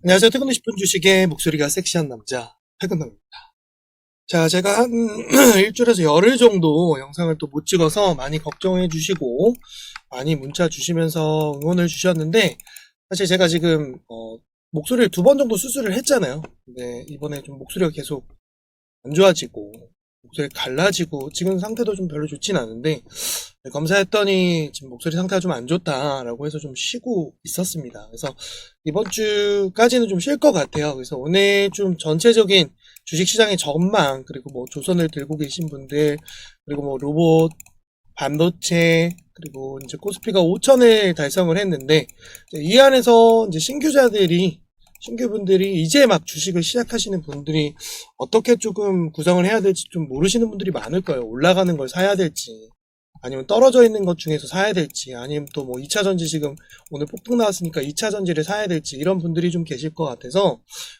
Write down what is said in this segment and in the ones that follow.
안녕하세요. 퇴근 10분 주식의 목소리가 섹시한 남자 퇴근남입니다. 자, 제가 한 일주일에서 열흘 정도 영상을 또 못 찍어서 많이 걱정해 주시고 많이 문자 주시면서 응원을 주셨는데, 사실 제가 지금 목소리를 2번 정도 수술을 했잖아요. 근데 이번에 좀 목소리가 계속 안 좋아지고 목소리 갈라지고 지금 상태도 좀 별로 좋진 않은데, 검사했더니 지금 목소리 상태가 좀 안 좋다라고 해서 좀 쉬고 있었습니다. 그래서 이번 주까지는 좀 쉴 것 같아요. 그래서 오늘 좀 전체적인 주식시장의 전망, 그리고 뭐 조선을 들고 계신 분들, 그리고 뭐 로봇, 반도체, 그리고 이제 코스피가 5천을 달성을 했는데, 이 안에서 이제 신규분들이 이제 막 주식을 시작하시는 분들이 어떻게 조금 구성을 해야 될지 좀 모르시는 분들이 많을 거예요. 올라가는 걸 사야 될지, 아니면 떨어져 있는 것 중에서 사야 될지, 아니면 또 뭐 2차전지 지금 오늘 폭등 나왔으니까 2차전지를 사야 될지, 이런 분들이 좀 계실 것 같아서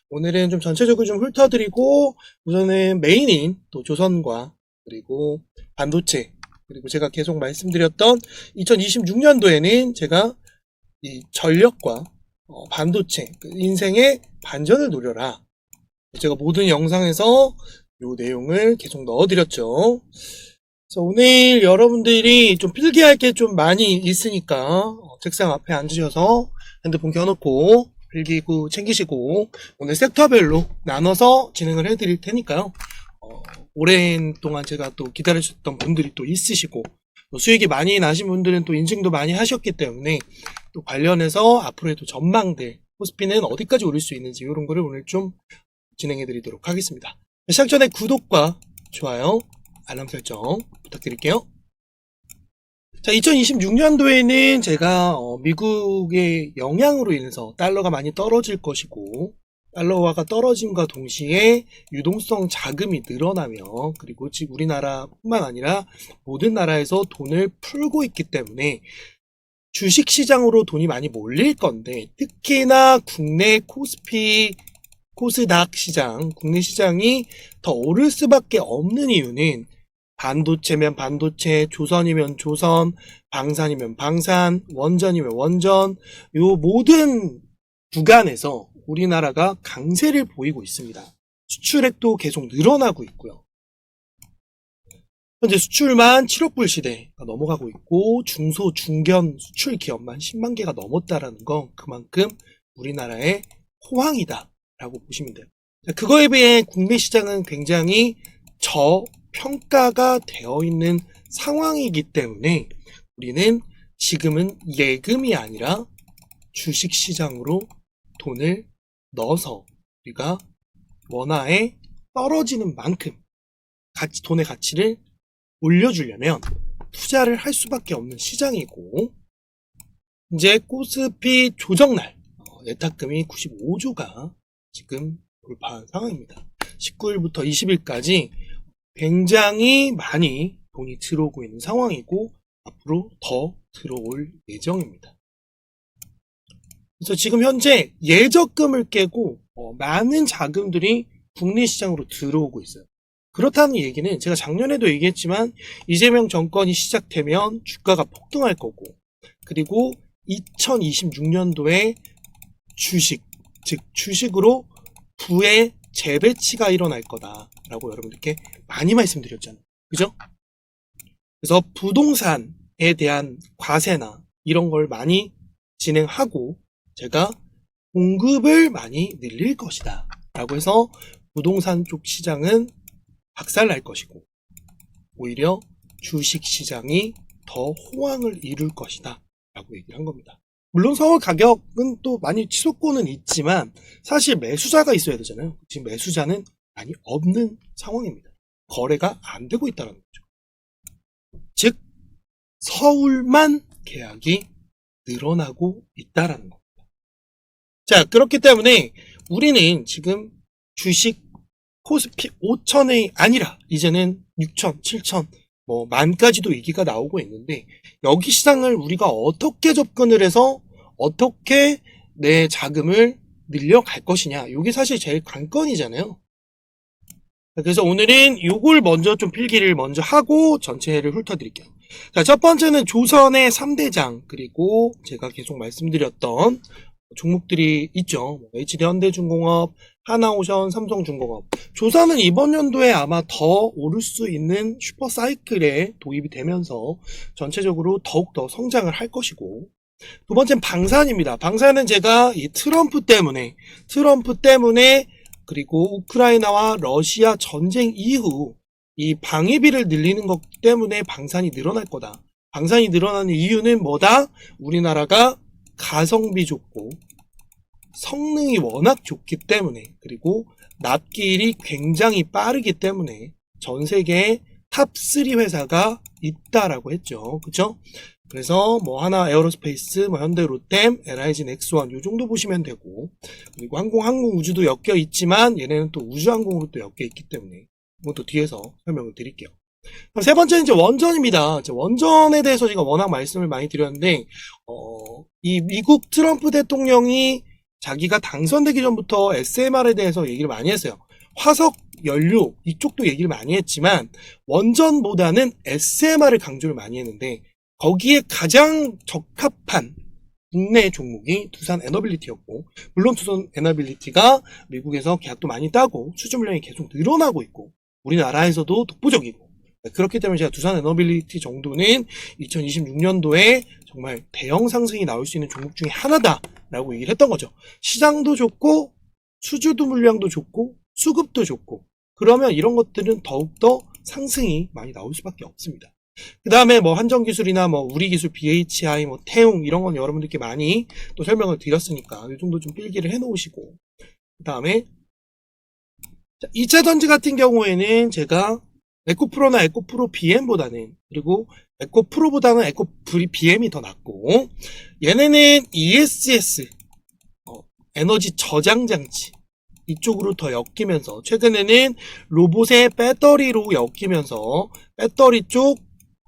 오늘은 좀 전체적으로 좀 훑어드리고, 우선은 메인인 또 조선과 그리고 반도체, 그리고 제가 계속 말씀드렸던 2026년도에는 제가 이 전력과 반도체, 인생의 반전을 노려라, 제가 모든 영상에서 이 내용을 계속 넣어드렸죠. 그래서 오늘 여러분들이 좀 필기할 게 좀 많이 있으니까 책상 앞에 앉으셔서 핸드폰 켜놓고 필기구 챙기시고, 오늘 섹터별로 나눠서 진행을 해드릴 테니까요. 오랜 동안 제가 또 기다리셨던 분들이 또 있으시고, 또 수익이 많이 나신 분들은 또 인증도 많이 하셨기 때문에 또 관련해서 앞으로의 또 전망들, 코스피는 어디까지 오를 수 있는지 이런 거를 오늘 좀 진행해 드리도록 하겠습니다. 시작 전에 구독과 좋아요, 알람 설정 부탁드릴게요. 자, 2026년도에는 제가 미국의 영향으로 인해서 달러가 많이 떨어질 것이고, 달러화가 떨어짐과 동시에 유동성 자금이 늘어나며, 그리고 지금 우리나라뿐만 아니라 모든 나라에서 돈을 풀고 있기 때문에 주식시장으로 돈이 많이 몰릴 건데, 특히나 국내 코스피, 코스닥 시장, 국내 시장이 더 오를 수밖에 없는 이유는 반도체면 반도체, 조선이면 조선, 방산이면 방산, 원전이면 원전, 요 모든 구간에서 우리나라가 강세를 보이고 있습니다. 수출액도 계속 늘어나고 있고요. 현재 수출만 7억 불 시대가 넘어가고 있고, 중소, 중견 수출 기업만 10만 개가 넘었다라는 건 그만큼 우리나라의 호황이다 라고 보시면 돼요. 그거에 비해 국내 시장은 굉장히 저평가가 되어 있는 상황이기 때문에 우리는 지금은 예금이 아니라 주식시장으로 돈을 넣어서 우리가 원화에 떨어지는 만큼 돈의 가치를 올려주려면 투자를 할 수밖에 없는 시장이고, 이제 코스피 조정날 예탁금이 95조가 지금 돌파한 상황입니다. 19일부터 20일까지 굉장히 많이 돈이 들어오고 있는 상황이고, 앞으로 더 들어올 예정입니다. 그래서 지금 현재 예적금을 깨고 많은 자금들이 국내 시장으로 들어오고 있어요. 그렇다는 얘기는 제가 작년에도 얘기했지만 이재명 정권이 시작되면 주가가 폭등할 거고, 그리고 2026년도에 주식, 즉 주식으로 부의 재배치가 일어날 거다라고 여러분들께 많이 말씀드렸잖아요. 그죠? 그래서 부동산에 대한 과세나 이런 걸 많이 진행하고 제가 공급을 많이 늘릴 것이다 라고 해서 부동산 쪽 시장은 박살날 것이고, 오히려 주식시장이 더 호황을 이룰 것이다 라고 얘기를 한 겁니다. 물론 서울 가격은 또 많이 치솟고는 있지만 사실 매수자가 있어야 되잖아요. 지금 매수자는 많이 없는 상황입니다. 거래가 안 되고 있다는 거죠. 즉 서울만 계약이 늘어나고 있다는 겁니다. 자, 그렇기 때문에 우리는 지금 주식 코스피 5천이 아니라 이제는 6천, 7천, 뭐 만까지도 얘기가 나오고 있는데, 여기 시장을 우리가 어떻게 접근을 해서 어떻게 내 자금을 늘려갈 것이냐, 이게 사실 제일 관건이잖아요. 그래서 오늘은 요걸 먼저 좀 필기를 먼저 하고 전체를 훑어드릴게요. 자, 첫 번째는 조선의 3대장, 그리고 제가 계속 말씀드렸던 종목들이 있죠. HD현대중공업, 하나오션, 삼성중공업. 조선은 이번 연도에 아마 더 오를 수 있는 슈퍼사이클에 도입이 되면서 전체적으로 더욱더 성장을 할 것이고, 두 번째는 방산입니다. 방산은 제가 이 트럼프 때문에 그리고 우크라이나와 러시아 전쟁 이후 이 방위비를 늘리는 것 때문에 방산이 늘어날 거다. 방산이 늘어나는 이유는 뭐다? 우리나라가 가성비 좋고 성능이 워낙 좋기 때문에, 그리고 납기일이 굉장히 빠르기 때문에 전 세계에 탑3 회사가 있다라고 했죠. 그쵸? 그래서 뭐 하나 에어로스페이스, 뭐 현대 로템, LIG 넥스원 요 정도 보시면 되고, 그리고 항공 우주도 엮여 있지만 얘네는 또 우주항공으로 또 엮여 있기 때문에 이것도 뒤에서 설명을 드릴게요. 그럼 세 번째는 이제 원전입니다. 원전에 대해서 제가 워낙 말씀을 많이 드렸는데, 이 미국 트럼프 대통령이 자기가 당선되기 전부터 SMR에 대해서 얘기를 많이 했어요. 화석 연료 이쪽도 얘기를 많이 했지만 원전보다는 SMR을 강조를 많이 했는데, 거기에 가장 적합한 국내 종목이 두산 에너빌리티였고, 물론 두산 에너빌리티가 미국에서 계약도 많이 따고 수주 물량이 계속 늘어나고 있고 우리나라에서도 독보적이고, 그렇기 때문에 제가 두산 에너빌리티 정도는 2026년도에 정말 대형 상승이 나올 수 있는 종목 중에 하나다라고 얘기를 했던 거죠. 시장도 좋고 수주도 물량도 좋고 수급도 좋고, 그러면 이런 것들은 더욱더 상승이 많이 나올 수밖에 없습니다. 그 다음에 뭐 한정기술이나 뭐 우리기술, BHI, 뭐 태웅 이런 건 여러분들께 많이 또 설명을 드렸으니까 이 정도 좀 필기를 해 놓으시고, 그 다음에 2차전지 같은 경우에는 제가 에코프로나 에코프로 BM보다는, 그리고 에코프로보다는 에코프리 BM이 더 낫고, 얘네는 ESS 에너지 저장 장치 이쪽으로 더 엮이면서, 최근에는 로봇의 배터리로 엮이면서 배터리 쪽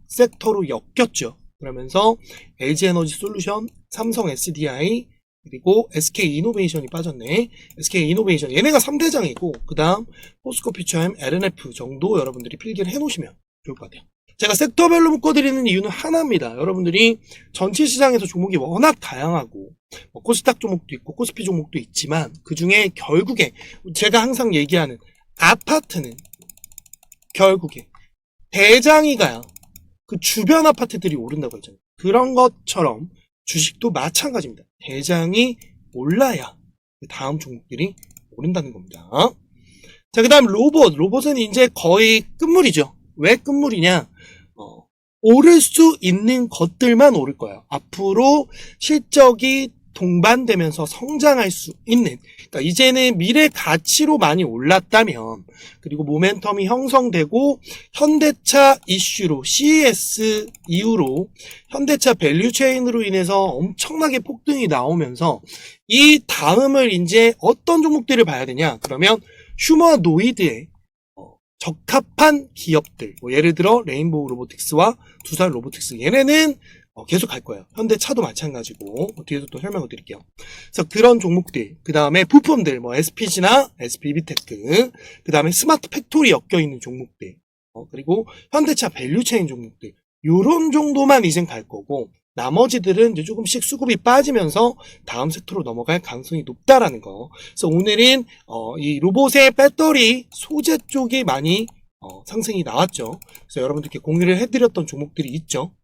섹터로 엮였죠. 그러면서 LG에너지 솔루션, 삼성 SDI, 그리고 SK이노베이션이 빠졌네. SK이노베이션 얘네가 3대장이고, 그 다음 포스코 퓨처엠, LNF 정도 여러분들이 필기를 해놓으시면 좋을 것 같아요. 제가 섹터별로 묶어드리는 이유는 하나입니다. 여러분들이 전체 시장에서 종목이 워낙 다양하고 코스닥 종목도 있고 코스피 종목도 있지만, 그 중에 결국에 제가 항상 얘기하는 아파트는 결국에 대장이가야 그 주변 아파트들이 오른다고 했잖아요. 그런 것처럼 주식도 마찬가지입니다. 대장이 올라야 다음 종목들이 오른다는 겁니다. 자, 그 다음 로봇은 이제 거의 끝물이죠. 왜 끝물이냐? 오를 수 있는 것들만 오를 거예요. 앞으로 실적이 동반되면서 성장할 수 있는, 그러니까 이제는 미래 가치로 많이 올랐다면, 그리고 모멘텀이 형성되고 현대차 이슈로 CES 이후로 현대차 밸류체인으로 인해서 엄청나게 폭등이 나오면서 이 다음을 이제 어떤 종목들을 봐야 되냐? 그러면 휴머노이드에 적합한 기업들, 뭐 예를 들어 레인보우 로보틱스와 두산 로보틱스, 얘네는 계속 갈 거예요. 현대차도 마찬가지고, 뒤에서 또 설명을 드릴게요. 그래서 그런 종목들, 그 다음에 부품들, 뭐 SPG나 SP비테크, 그 다음에 스마트 팩토리 엮여있는 종목들, 그리고 현대차 밸류체인 종목들, 요런 정도만 이젠 갈 거고, 나머지들은 이제 조금씩 수급이 빠지면서 다음 섹터로 넘어갈 가능성이 높다라는 거. 그래서 오늘은 이 로봇의 배터리 소재 쪽이 많이 상승이 나왔죠. 그래서 여러분들께 공유를 해드렸던 종목들이 있죠.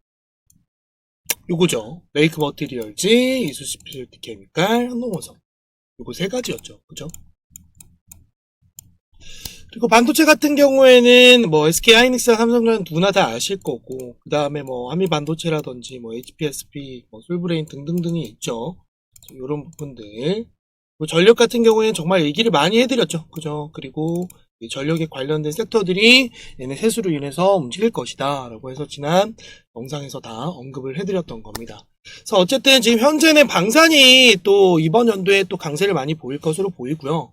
요거죠. 메이크 머티리얼즈, 이수시 스페셜티 케미칼, 한동원성. 요거 세 가지였죠. 그죠? 그리고 반도체 같은 경우에는 뭐 SK 하이닉스와 삼성전자 누구나 다 아실 거고, 그 다음에 뭐 한미 반도체라든지 뭐 HPSP, 뭐 솔브레인 등등등이 있죠. 요런 부분들. 뭐 전력 같은 경우에는 정말 얘기를 많이 해드렸죠. 그죠? 그리고 이 전력에 관련된 섹터들이 얘네 세수로 인해서 움직일 것이다 라고 해서 지난 영상에서 다 언급을 해드렸던 겁니다. 그래서 어쨌든 지금 현재는 방산이 또 이번 연도에 또 강세를 많이 보일 것으로 보이고요.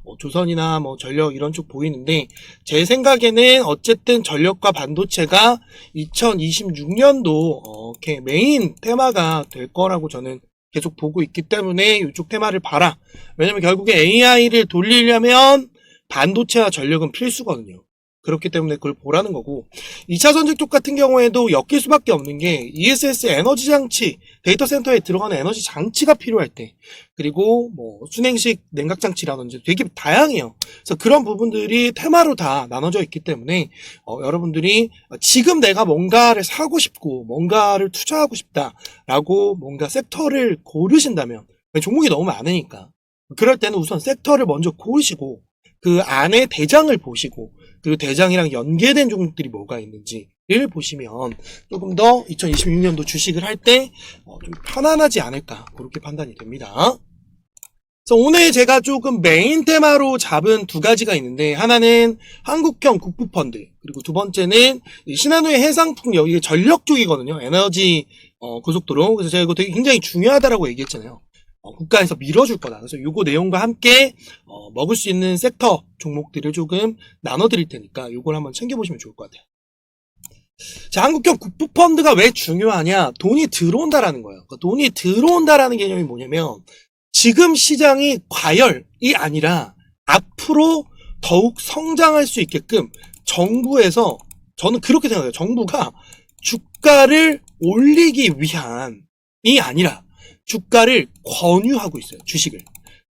뭐 조선이나 뭐 전력 이런 쪽 보이는데, 제 생각에는 어쨌든 전력과 반도체가 2026년도 메인 테마가 될 거라고 저는 계속 보고 있기 때문에 이쪽 테마를 봐라. 왜냐면 결국에 AI를 돌리려면 반도체와 전력은 필수거든요. 그렇기 때문에 그걸 보라는 거고, 2차 전지 쪽 같은 경우에도 엮일 수밖에 없는 게 ESS 에너지 장치, 데이터 센터에 들어가는 에너지 장치가 필요할 때, 그리고 뭐 순행식 냉각 장치라든지 되게 다양해요. 그래서 그런 부분들이 테마로 다 나눠져 있기 때문에 여러분들이 지금 내가 뭔가를 사고 싶고 뭔가를 투자하고 싶다라고 뭔가 섹터를 고르신다면, 종목이 너무 많으니까 그럴 때는 우선 섹터를 먼저 고르시고 그 안에 대장을 보시고, 그리고 대장이랑 연계된 종목들이 뭐가 있는지를 보시면 조금 더 2026년도 주식을 할 때 좀 편안하지 않을까, 그렇게 판단이 됩니다. 그래서 오늘 제가 조금 메인 테마로 잡은 두 가지가 있는데, 하나는 한국형 국부펀드, 그리고 두 번째는 신한우의 해상풍력, 이게 전력 쪽이거든요. 에너지 고속도로. 그래서 제가 이거 되게 굉장히 중요하다라고 얘기했잖아요. 국가에서 밀어줄 거다. 그래서 요거 내용과 함께 먹을 수 있는 섹터 종목들을 조금 나눠드릴 테니까 요걸 한번 챙겨보시면 좋을 것 같아요. 자, 한국형 국부펀드가 왜 중요하냐? 돈이 들어온다라는 거예요. 그러니까 돈이 들어온다라는 개념이 뭐냐면, 지금 시장이 과열이 아니라 앞으로 더욱 성장할 수 있게끔 정부에서, 저는 그렇게 생각해요. 정부가 주가를 올리기 위한이 아니라 주가를 권유하고 있어요.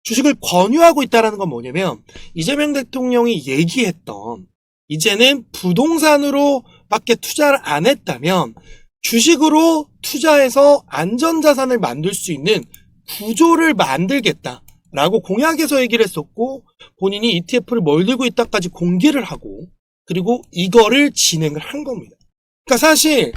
주식을 권유하고 있다는 건 뭐냐면, 이재명 대통령이 얘기했던, 이제는 부동산으로 밖에 투자를 안 했다면 주식으로 투자해서 안전자산을 만들 수 있는 구조를 만들겠다라고 공약에서 얘기를 했었고, 본인이 ETF를 몰들고 있다까지 공개를 하고, 그리고 이거를 진행을 한 겁니다. 그러니까 사실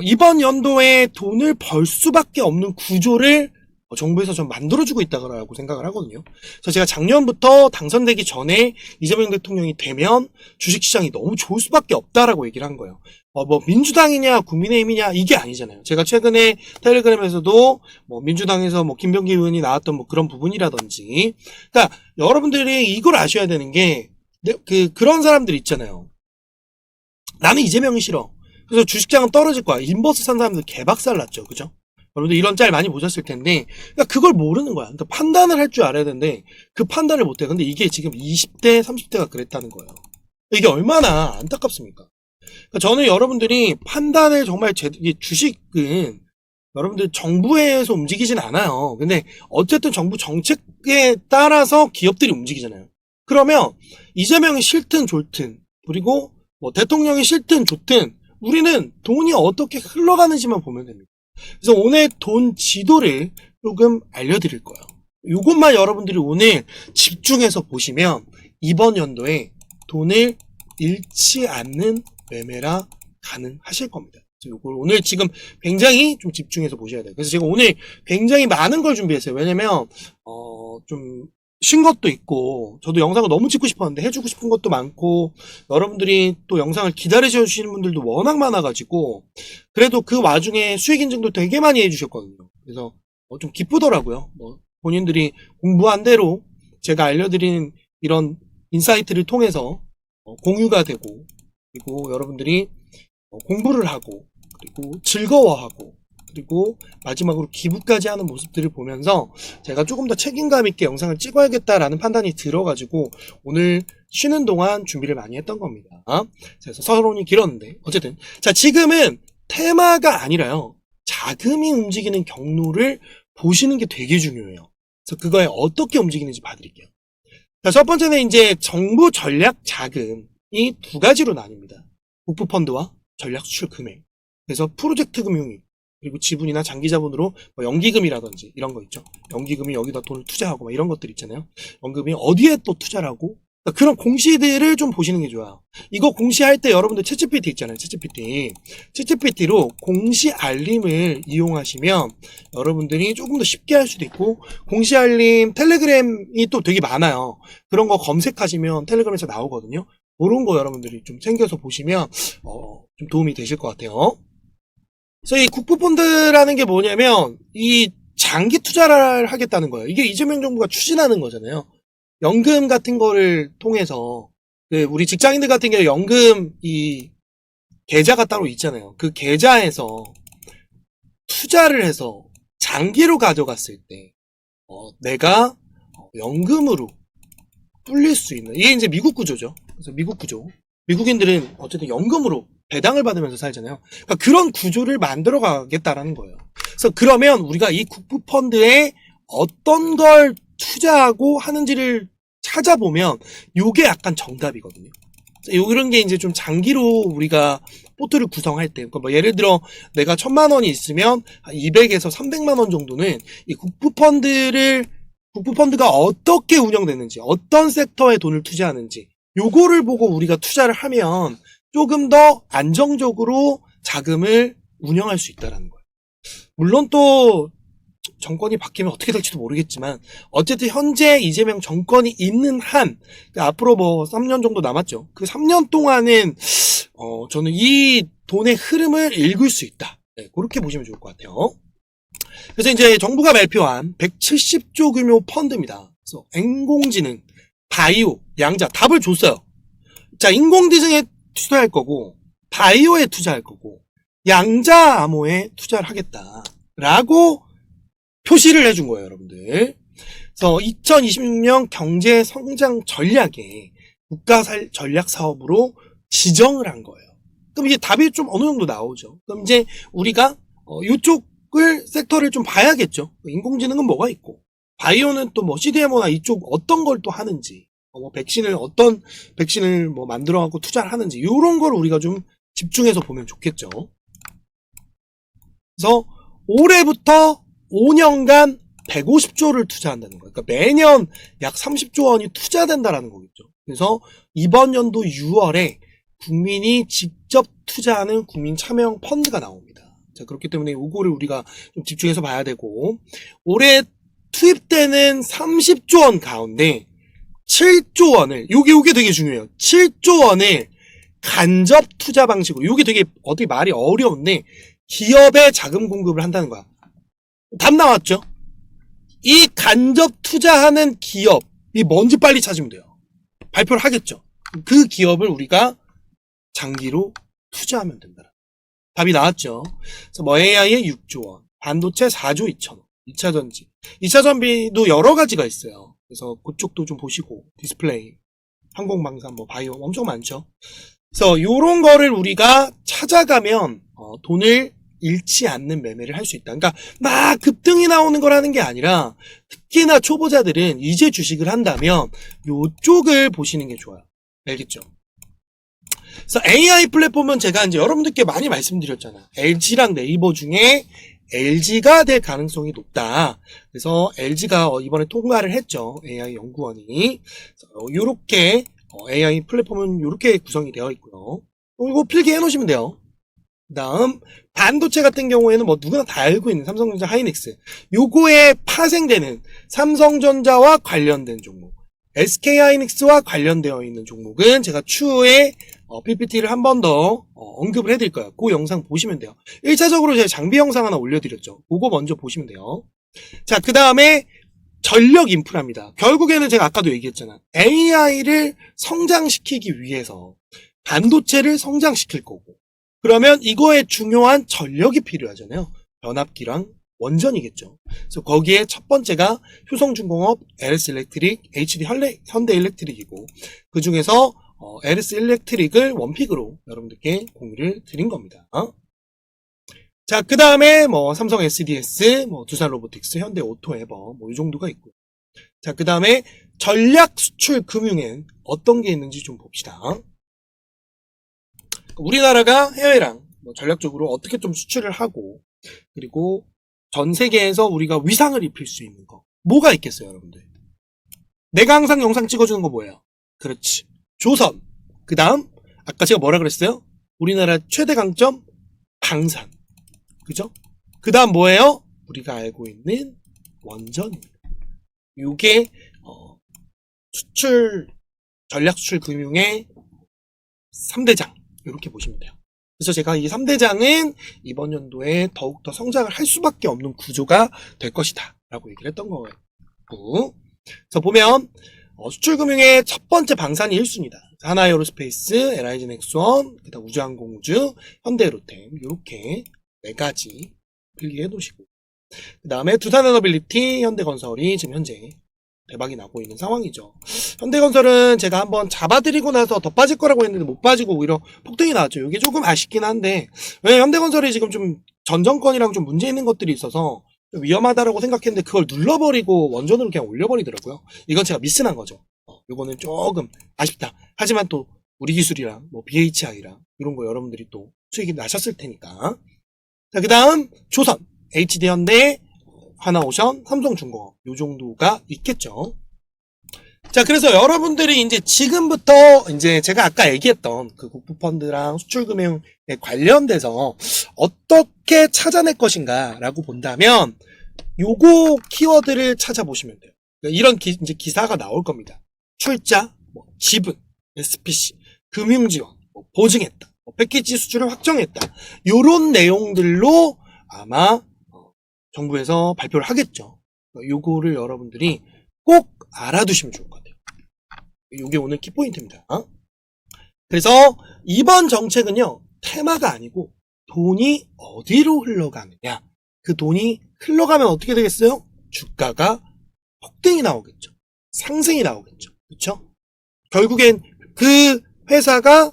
이번 연도에 돈을 벌 수밖에 없는 구조를 정부에서 좀 만들어주고 있다고 생각을 하거든요. 그래서 제가 작년부터 당선되기 전에 이재명 대통령이 되면 주식시장이 너무 좋을 수밖에 없다라고 얘기를 한 거예요. 뭐 민주당이냐 국민의힘이냐 이게 아니잖아요. 제가 최근에 텔레그램에서도 뭐 민주당에서 뭐 김병기 의원이 나왔던 뭐 그런 부분이라든지, 그러니까 여러분들이 이걸 아셔야 되는 게, 그런 사람들 있잖아요. 나는 이재명이 싫어. 그래서 주식장은 떨어질 거야. 인버스 산 사람들 개박살 났죠. 그죠? 여러분들 이런 짤 많이 보셨을 텐데, 그러니까 그걸 모르는 거야. 그러니까 판단을 할 줄 알아야 되는데 그 판단을 못해. 근데 이게 지금 20대, 30대가 그랬다는 거예요. 이게 얼마나 안타깝습니까? 그러니까 저는 여러분들이 판단을 정말 이게 주식은 여러분들 정부에서 움직이진 않아요. 근데 어쨌든 정부 정책에 따라서 기업들이 움직이잖아요. 그러면 이재명이 싫든 좋든, 그리고 뭐 대통령이 싫든 좋든, 우리는 돈이 어떻게 흘러가는지만 보면 됩니다. 그래서 오늘 돈 지도를 조금 알려드릴 거예요. 이것만 여러분들이 오늘 집중해서 보시면 이번 연도에 돈을 잃지 않는 매매라 가능하실 겁니다. 이걸 오늘 지금 굉장히 좀 집중해서 보셔야 돼요. 그래서 제가 오늘 굉장히 많은 걸 준비했어요. 왜냐면 좀 쉰 것도 있고, 저도 영상을 너무 찍고 싶었는데 해주고 싶은 것도 많고, 여러분들이 또 영상을 기다리셔 주시는 분들도 워낙 많아가지고, 그래도 그 와중에 수익 인증도 되게 많이 해주셨거든요. 그래서 좀 기쁘더라고요. 본인들이 공부한 대로 제가 알려드린 이런 인사이트를 통해서 공유가 되고, 그리고 여러분들이 공부를 하고, 그리고 즐거워하고, 그리고 마지막으로 기부까지 하는 모습들을 보면서 제가 조금 더 책임감 있게 영상을 찍어야겠다라는 판단이 들어가지고 오늘 쉬는 동안 준비를 많이 했던 겁니다. 그래서 서론이 길었는데 어쨌든, 자, 지금은 테마가 아니라요, 자금이 움직이는 경로를 보시는 게 되게 중요해요. 그래서 그거에 어떻게 움직이는지 봐드릴게요. 자, 첫 번째는 이제 정부 전략 자금이 두 가지로 나뉩니다. 국부펀드와 전략 수출 금액. 그래서 프로젝트 금융이, 그리고 지분이나 장기자본으로 뭐 연기금이라든지 이런 거 있죠. 연기금이 여기다 돈을 투자하고 막 이런 것들 있잖아요. 연금이 어디에 또 투자를 하고, 그러니까 그런 공시들을 좀 보시는 게 좋아요. 이거 공시할 때 여러분들 챗GPT 있잖아요. 챗GPT로 공시 알림을 이용하시면 여러분들이 조금 더 쉽게 할 수도 있고, 공시 알림 텔레그램이 또 되게 많아요. 그런 거 검색하시면 텔레그램에서 나오거든요. 그런 거 여러분들이 좀 챙겨서 보시면 좀 도움이 되실 것 같아요. 그래서 이 국부펀드라는 게 뭐냐면 이 장기 투자를 하겠다는 거예요. 이게 이재명 정부가 추진하는 거잖아요. 연금 같은 거를 통해서, 우리 직장인들 같은 경우 연금 이 계좌가 따로 있잖아요. 그 계좌에서 투자를 해서 장기로 가져갔을 때 내가 연금으로 불릴 수 있는, 이게 이제 미국 구조죠. 그래서 미국 구조. 미국인들은 어쨌든 연금으로 배당을 받으면서 살잖아요. 그러니까 그런 구조를 만들어 가겠다라는 거예요. 그래서 그러면 우리가 이 국부펀드에 어떤 걸 투자하고 하는지를 찾아보면 요게 약간 정답이거든요. 이런 게 이제 좀 장기로 우리가 포트를 구성할 때, 그러니까 뭐 예를 들어 내가 1,000만 원이 있으면 200에서 300만 원 정도는 이 국부펀드가 어떻게 운영되는지, 어떤 섹터에 돈을 투자하는지, 요거를 보고 우리가 투자를 하면 조금 더 안정적으로 자금을 운영할 수 있다는 거예요. 물론 또 정권이 바뀌면 어떻게 될지도 모르겠지만 어쨌든 현재 이재명 정권이 있는 한 앞으로 뭐 3년 정도 남았죠. 그 3년 동안은 저는 이 돈의 흐름을 읽을 수 있다. 네, 그렇게 보시면 좋을 것 같아요. 그래서 이제 정부가 발표한 170조 규모 펀드입니다. 그래서 인공지능, 바이오, 양자 답을 줬어요. 자, 인공지능에 투자할 거고 바이오에 투자할 거고 양자 암호에 투자를 하겠다라고 표시를 해준 거예요, 여러분들. 그래서 2026년 경제 성장 전략에 국가 전략 사업으로 지정을 한 거예요. 그럼 이제 답이 좀 어느 정도 나오죠. 그럼 이제 우리가 이쪽을 섹터를 좀 봐야겠죠. 인공지능은 뭐가 있고, 바이오는 또 뭐 CDMO나 이쪽 어떤 걸 또 하는지, 뭐 어떤 백신을 뭐 만들어갖고 투자를 하는지 이런 걸 우리가 좀 집중해서 보면 좋겠죠. 그래서 올해부터 5년간 150조를 투자한다는 거예요. 그러니까 매년 약 30조 원이 투자된다라는 거겠죠. 그래서 이번 연도 6월에 국민이 직접 투자하는 국민 참여형 펀드가 나옵니다. 자, 그렇기 때문에 이거를 우리가 좀 집중해서 봐야 되고, 올해 투입되는 30조 원 가운데 7조 원을, 요게 되게 중요해요. 7조 원을 간접 투자 방식으로, 요게 되게 어떻게 말이 어려운데 기업에 자금 공급을 한다는 거야. 답 나왔죠? 이 간접 투자하는 기업이 뭔지 빨리 찾으면 돼요. 발표를 하겠죠. 그 기업을 우리가 장기로 투자하면 된다. 답이 나왔죠. 그래서 뭐 AI에 6조 원, 반도체 4조 2천원, 2차 전지. 2차 전비도 여러 가지가 있어요. 그래서 그쪽도 좀 보시고, 디스플레이, 항공방산, 뭐 바이오 엄청 많죠. 그래서 요런 거를 우리가 찾아가면 돈을 잃지 않는 매매를 할 수 있다. 그러니까 막 급등이 나오는 거라는 게 아니라 특히나 초보자들은 이제 주식을 한다면 요쪽을 보시는 게 좋아요. 알겠죠? 그래서 AI 플랫폼은 제가 이제 여러분들께 많이 말씀드렸잖아. LG랑 네이버 중에 LG가 될 가능성이 높다. 그래서 LG가 이번에 통과를 했죠. AI 연구원이. 요렇게 AI 플랫폼은 요렇게 구성이 되어 있고요. 이거 필기해 놓으시면 돼요. 그 다음 반도체 같은 경우에는 뭐 누구나 다 알고 있는 삼성전자 하이닉스, 요거에 파생되는 삼성전자와 관련된 종목, SK하이닉스와 관련되어 있는 종목은 제가 추후에 PPT를 한 번 더 언급을 해드릴 거예요. 그 영상 보시면 돼요. 1차적으로 제가 장비 영상 하나 올려드렸죠. 그거 먼저 보시면 돼요. 자, 그 다음에 전력 인프라입니다. 결국에는 제가 아까도 얘기했잖아. AI를 성장시키기 위해서 반도체를 성장시킬 거고, 그러면 이거에 중요한 전력이 필요하잖아요. 변압기랑 원전이겠죠. 그래서 거기에 첫 번째가 효성중공업, LS일렉트릭, HD 현대일렉트릭이고, 그 중에서 LS일렉트릭을 원픽으로 여러분들께 공유를 드린 겁니다. 자, 그 다음에 뭐 삼성 SDS, 뭐 두산로보틱스, 현대오토에버, 뭐 이 정도가 있고요. 자, 그 다음에 전략 수출 금융엔 어떤 게 있는지 좀 봅시다. 우리나라가 해외랑 뭐 전략적으로 어떻게 좀 수출을 하고, 그리고 전 세계에서 우리가 위상을 입힐 수 있는 거 뭐가 있겠어요, 여러분들? 내가 항상 영상 찍어주는 거 뭐예요? 그렇지, 조선. 그 다음 아까 제가 뭐라 그랬어요? 우리나라 최대 강점 방산, 그죠? 그 다음 뭐예요? 우리가 알고 있는 원전입니다. 요게 수출 전략 수출 금융의 3대장 이렇게 보시면 돼요. 그래서 제가 이 3대장은 이번 연도에 더욱더 성장을 할 수밖에 없는 구조가 될 것이다 라고 얘기를 했던 거예요. 그래서 보면 수출금융의 첫 번째 방산이 1순위다. 하나에어로스페이스, LIG넥스원, 그다음 우주항공우주, 현대로템 이렇게 4가지 필기해 놓으시고, 그 다음에 두산에너빌리티, 현대건설이 지금 현재 대박이 나고 있는 상황이죠. 현대건설은 제가 한번 잡아드리고 나서 더 빠질 거라고 했는데 못 빠지고 오히려 폭등이 나왔죠. 이게 조금 아쉽긴 한데, 왜 현대건설이 지금 좀 전 정권이랑 좀 문제 있는 것들이 있어서 좀 위험하다라고 생각했는데 그걸 눌러버리고 원전으로 그냥 올려버리더라고요. 이건 제가 미스난 거죠. 이거는 조금 아쉽다. 하지만 또 우리 기술이랑 뭐 BHI랑 이런 거 여러분들이 또 수익이 나셨을 테니까. 자, 그 다음 조선, HD현대, 하나오션, 삼성중공업 요 정도가 있겠죠. 자, 그래서 여러분들이 이제 지금부터 이제 제가 아까 얘기했던 그 국부펀드랑 수출금융에 관련돼서 어떻게 찾아낼 것인가라고 본다면 요거 키워드를 찾아보시면 돼요. 그러니까 이런 이제 기사가 나올 겁니다. 출자, 뭐 지분, SPC, 금융지원, 뭐 보증했다, 뭐 패키지 수출을 확정했다. 요런 내용들로 아마 정부에서 발표를 하겠죠. 요거를 여러분들이 꼭 알아두시면 좋을 것 같아요. 요게 오늘 키포인트입니다. 그래서 이번 정책은요, 테마가 아니고 돈이 어디로 흘러가느냐. 그 돈이 흘러가면 어떻게 되겠어요? 주가가 폭등이 나오겠죠. 상승이 나오겠죠. 그렇죠? 결국엔 그 회사가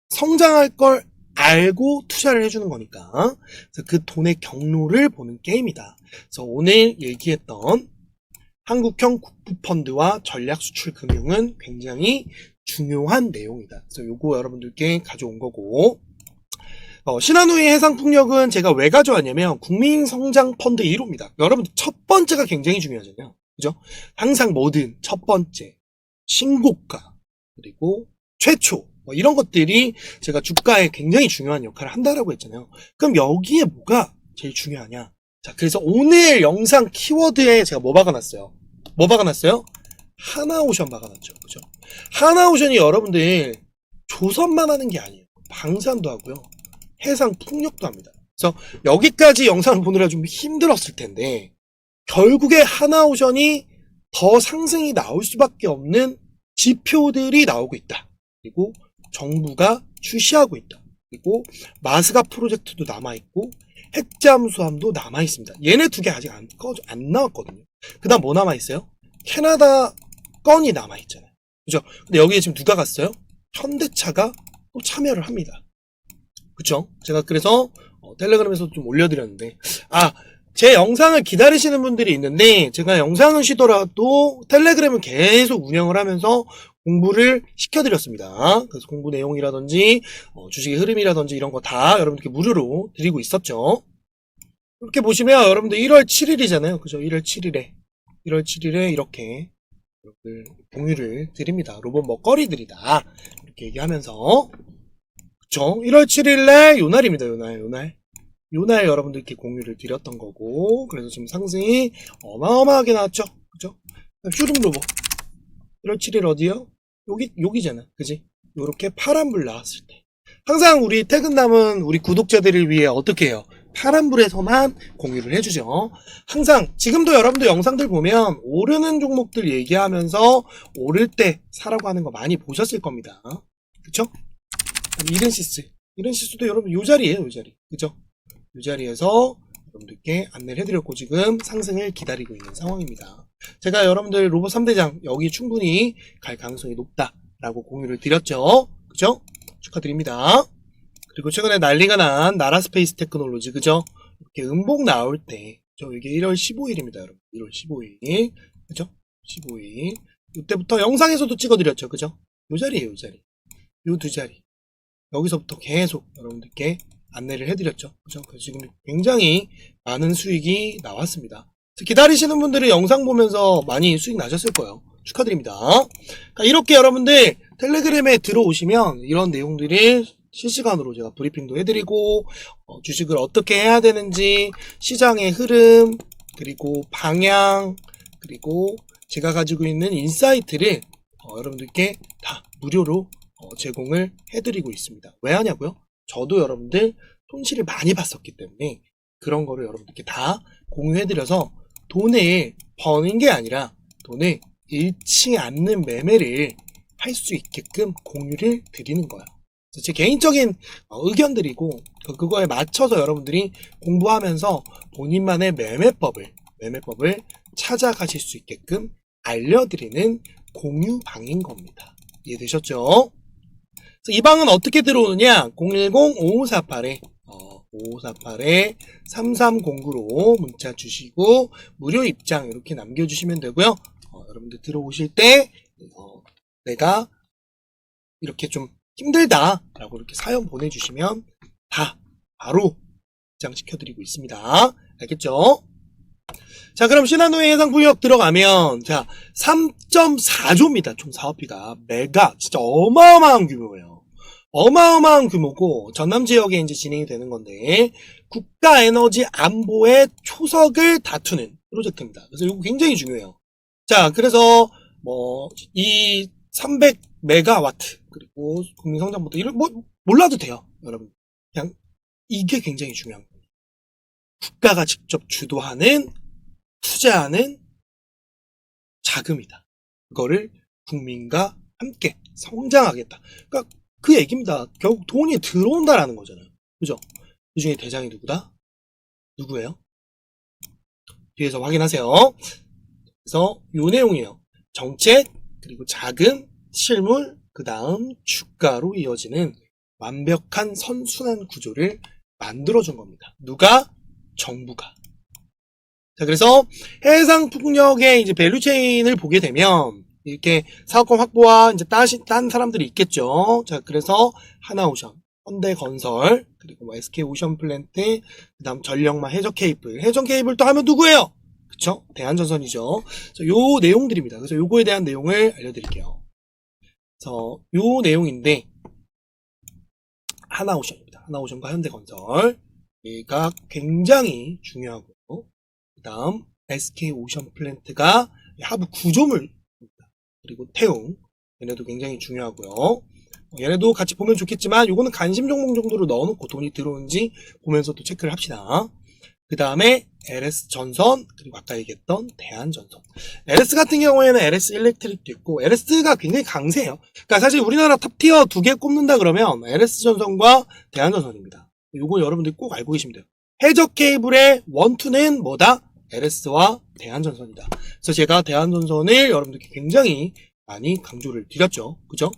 성장할 걸 알고 투자를 해주는 거니까. 그래서 그 돈의 경로를 보는 게임이다. 그래서 오늘 얘기했던 한국형 국부펀드와 전략수출금융은 굉장히 중요한 내용이다. 그래서 요거 여러분들께 가져온 거고, 신한우의 해상풍력은 제가 왜 가져왔냐면 국민성장펀드 1호입니다. 여러분들 첫 번째가 굉장히 중요하잖아요. 그죠? 항상 뭐든 첫 번째, 신고가, 그리고 최초, 뭐 이런 것들이 제가 주가에 굉장히 중요한 역할을 한다라고 했잖아요. 그럼 여기에 뭐가 제일 중요하냐? 자, 그래서 오늘 영상 키워드에 제가 뭐 박아놨어요? 뭐 박아놨어요? 하나오션 박아놨죠. 그죠? 하나오션이 여러분들 조선만 하는 게 아니에요. 방산도 하고요. 해상 풍력도 합니다. 그래서 여기까지 영상을 보느라 좀 힘들었을 텐데 결국에 하나오션이 더 상승이 나올 수밖에 없는 지표들이 나오고 있다. 그리고 정부가 출시하고 있다. 그리고 마스가 프로젝트도 남아있고 핵잠수함도 남아있습니다. 얘네 두 개 아직 안 나왔거든요. 그 다음 뭐 남아있어요? 캐나다 건이 남아있잖아요. 그죠? 근데 여기에 지금 누가 갔어요? 현대차가 또 참여를 합니다. 그쵸? 제가 그래서 텔레그램에서 좀 올려드렸는데, 제 영상을 기다리시는 분들이 있는데 제가 영상은 쉬더라도 텔레그램은 계속 운영을 하면서 공부를 시켜드렸습니다. 그래서 공부 내용이라든지 주식의 흐름이라든지 이런 거 다 여러분들께 무료로 드리고 있었죠. 이렇게 보시면 여러분들 1월 7일이잖아요. 그죠? 1월 7일에 이렇게 여러분들 공유를 드립니다. 로봇 먹거리들이다. 이렇게 얘기하면서, 그쵸? 1월 7일에 요날입니다. 요날 여러분들께 공유를 드렸던 거고, 그래서 지금 상승이 어마어마하게 나왔죠. 그죠? 슈룸 로봇 1월 7일 어디요? 여기잖아. 그지? 요렇게 파란불 나왔을 때 항상 우리 퇴근남은 우리 구독자들을 위해 어떻게 해요? 파란불에서만 공유를 해주죠. 항상 지금도 여러분들 영상들 보면 오르는 종목들 얘기하면서 오를 때 사라고 하는 거 많이 보셨을 겁니다. 그쵸? 이른시스도 여러분 요 자리에요. 요 자리. 그죠? 이 자리에서 여러분들께 안내를 해드렸고 지금 상승을 기다리고 있는 상황입니다. 제가 여러분들 로봇 3대장 여기 충분히 갈 가능성이 높다라고 공유를 드렸죠. 그죠? 축하드립니다. 그리고 최근에 난리가 난 나라스페이스 테크놀로지, 그죠? 이렇게 음봉 나올 때, 이게 1월 15일입니다, 여러분. 1월 15일. 그죠? 15일. 이때부터 영상에서도 찍어드렸죠, 그죠? 요 자리에요, 요 자리. 요 두 자리. 여기서부터 계속 여러분들께 안내를 해드렸죠. 그죠? 그래서 지금 굉장히 많은 수익이 나왔습니다. 기다리시는 분들은 영상 보면서 많이 수익 나셨을 거예요. 축하드립니다. 그러니까 이렇게 여러분들 텔레그램에 들어오시면 이런 내용들을 실시간으로 제가 브리핑도 해드리고, 주식을 어떻게 해야 되는지, 시장의 흐름, 그리고 방향, 그리고 제가 가지고 있는 인사이트를 여러분들께 다 무료로 제공을 해드리고 있습니다. 왜 하냐고요? 저도 여러분들 손실을 많이 봤었기 때문에 그런 거를 여러분들께 다 공유해드려서 돈을 버는 게 아니라 돈을 잃지 않는 매매를 할 수 있게끔 공유를 드리는 거예요. 그래서 제 개인적인 의견들이고 그거에 맞춰서 여러분들이 공부하면서 본인만의 매매법을 찾아가실 수 있게끔 알려드리는 공유방인 겁니다. 이해되셨죠? 이 방은 어떻게 들어오느냐? 010-5548에 3309로 문자 주시고 무료 입장 이렇게 남겨주시면 되고요. 여러분들 들어오실 때 내가 이렇게 좀 힘들다 라고 이렇게 사연 보내주시면 다 바로 입장시켜드리고 있습니다. 알겠죠? 자, 그럼 신한우의 해상풍력 들어가면, 자, 3.4조입니다. 총 사업비가. 메가, 진짜 어마어마한 규모예요. 어마어마한 규모고, 전남 지역에 이제 진행이 되는 건데, 국가 에너지 안보의 초석을 다투는 프로젝트입니다. 그래서 이거 굉장히 중요해요. 자, 그래서, 이 300메가와트, 그리고 국민성장부터, 이런, 몰라도 돼요. 여러분. 그냥, 이게 굉장히 중요한 거예요. 국가가 직접 주도하는 투자하는 자금이다. 그거를 국민과 함께 성장하겠다. 그러니까 그 얘기입니다. 결국 돈이 들어온다라는 거잖아요. 그죠? 그 중에 대장이 누구다? 누구예요? 뒤에서 확인하세요. 그래서 요 내용이에요. 정책, 그리고 자금, 실물, 그 다음 주가로 이어지는 완벽한 선순환 구조를 만들어준 겁니다. 누가? 정부가. 자, 그래서 해상풍력의 이제 밸류체인을 보게 되면 이렇게 사업권 확보와 이제 딴 사람들이 있겠죠. 자, 그래서 하나오션, 현대건설, 그리고 뭐 SK오션플랜트, 그다음 전력망, 해저케이블, 해전케이블 또 하면 누구예요? 그쵸? 대한전선이죠. 자, 요 내용들입니다. 그래서 요거에 대한 내용을 알려드릴게요. 그래서 요 내용인데 하나오션입니다. 하나오션과 현대건설 얘가 굉장히 중요하고, 그 다음 SK오션플랜트가 하부 구조물, 그리고 태웅, 얘네도 굉장히 중요하고요. 얘네도 같이 보면 좋겠지만 요거는 관심 종목 정도로 넣어놓고 돈이 들어오는지 보면서 또 체크를 합시다. 그 다음에 LS전선, 그리고 아까 얘기했던 대한전선. LS 같은 경우에는 LS 일렉트릭도 있고 LS가 굉장히 강세예요. 그러니까 사실 우리나라 탑티어 2개 꼽는다 그러면 LS전선과 대한전선입니다. 요거 여러분들 꼭 알고 계시면 돼요. 해적 케이블의 1, 2는 뭐다? LS와 대한전선이다. 그래서 제가 대한전선을 여러분들께 굉장히 많이 강조를 드렸죠. 그죠?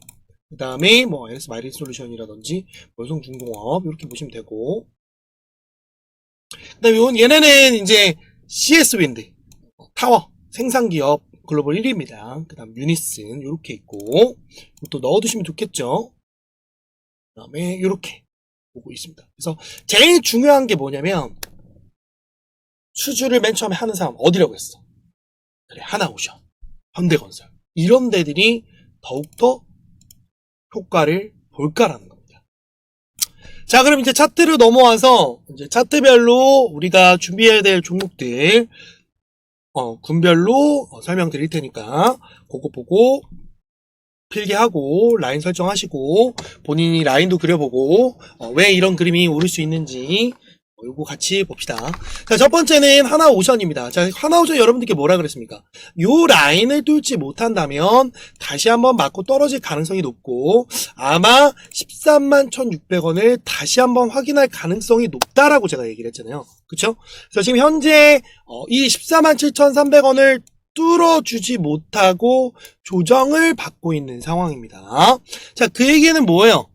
그 다음에 뭐 LS 마이린 솔루션이라든지 월성중공업 이렇게 보시면 되고, 그 다음에 얘네는 이제 CS 윈드, 타워, 생산기업 글로벌 1위입니다. 그 다음 유니슨 이렇게 있고, 또 넣어두시면 좋겠죠. 그 다음에 이렇게 보고 있습니다. 그래서 제일 중요한 게 뭐냐면 수주를 맨 처음에 하는 사람 어디라고 했어? 그래, 하나오션, 현대건설 이런 데들이 더욱더 효과를 볼까라는 겁니다. 자, 그럼 이제 차트로 넘어와서 이제 차트별로 우리가 준비해야 될 종목들 군별로 설명드릴 테니까 그거 보고 필기하고 라인 설정하시고 본인이 라인도 그려보고 왜 이런 그림이 오를 수 있는지 요거 같이 봅시다. 자, 첫 번째는 하나오션입니다. 자, 하나오션 여러분들께 뭐라 그랬습니까? 요 라인을 뚫지 못한다면 다시 한번 맞고 떨어질 가능성이 높고 아마 13만 1,600원을 다시 한번 확인할 가능성이 높다라고 제가 얘기를 했잖아요. 그쵸? 그래서 지금 현재 이 14만 7,300원을 뚫어주지 못하고 조정을 받고 있는 상황입니다. 자, 그 얘기는 뭐예요?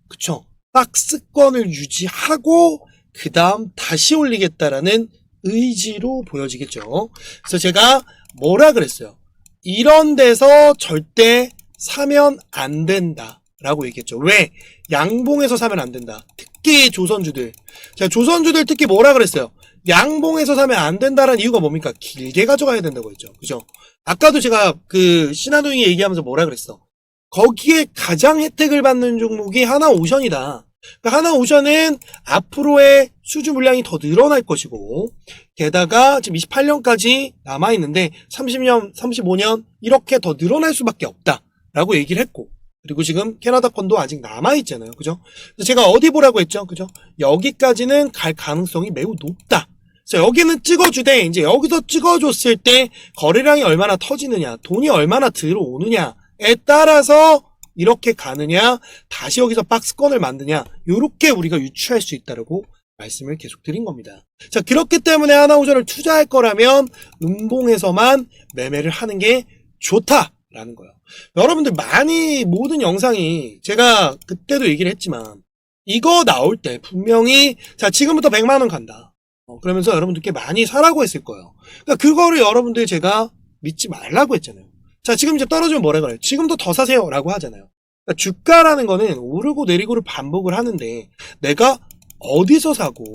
그쵸? 박스권을 유지하고 그 다음 다시 올리겠다라는 의지로 보여지겠죠. 그래서 제가 뭐라 그랬어요? 이런 데서 절대 사면 안 된다 라고 얘기했죠. 왜? 양봉에서 사면 안 된다. 특히 조선주들. 자, 조선주들 특히 뭐라 그랬어요? 양봉에서 사면 안 된다라는 이유가 뭡니까? 길게 가져가야 된다고 했죠. 그죠? 아까도 제가 그 신한우잉이 얘기하면서 뭐라 그랬어? 거기에 가장 혜택을 받는 종목이 하나오션이다. 하나오션은 앞으로의 수주 물량이 더 늘어날 것이고, 게다가 지금 28년까지 남아있는데 30년, 35년 이렇게 더 늘어날 수밖에 없다라고 얘기를 했고, 그리고 지금 캐나다권도 아직 남아있잖아요. 그죠? 그래서 제가 어디 보라고 했죠? 그죠? 여기까지는 갈 가능성이 매우 높다. 그래서 여기는 찍어주되, 이제 여기서 찍어줬을 때 거래량이 얼마나 터지느냐, 돈이 얼마나 들어오느냐에 따라서 이렇게 가느냐, 다시 여기서 박스권을 만드냐, 요렇게 우리가 유추할 수 있다라고 말씀을 계속 드린 겁니다. 자, 그렇기 때문에 하나오션을 투자할 거라면 음봉에서만 매매를 하는 게 좋다라는 거예요. 여러분들 많이 모든 영상이 제가 그때도 얘기를 했지만 이거 나올 때 분명히 자 지금부터 100만 원 간다. 그러면서 여러분들께 많이 사라고 했을 거예요. 그러니까 그거를 여러분들 제가 믿지 말라고 했잖아요. 자 지금 이제 떨어지면 뭐라 그래요? 지금도 더 사세요 라고 하잖아요. 그러니까 주가라는 거는 오르고 내리고를 반복을 하는데 내가 어디서 사고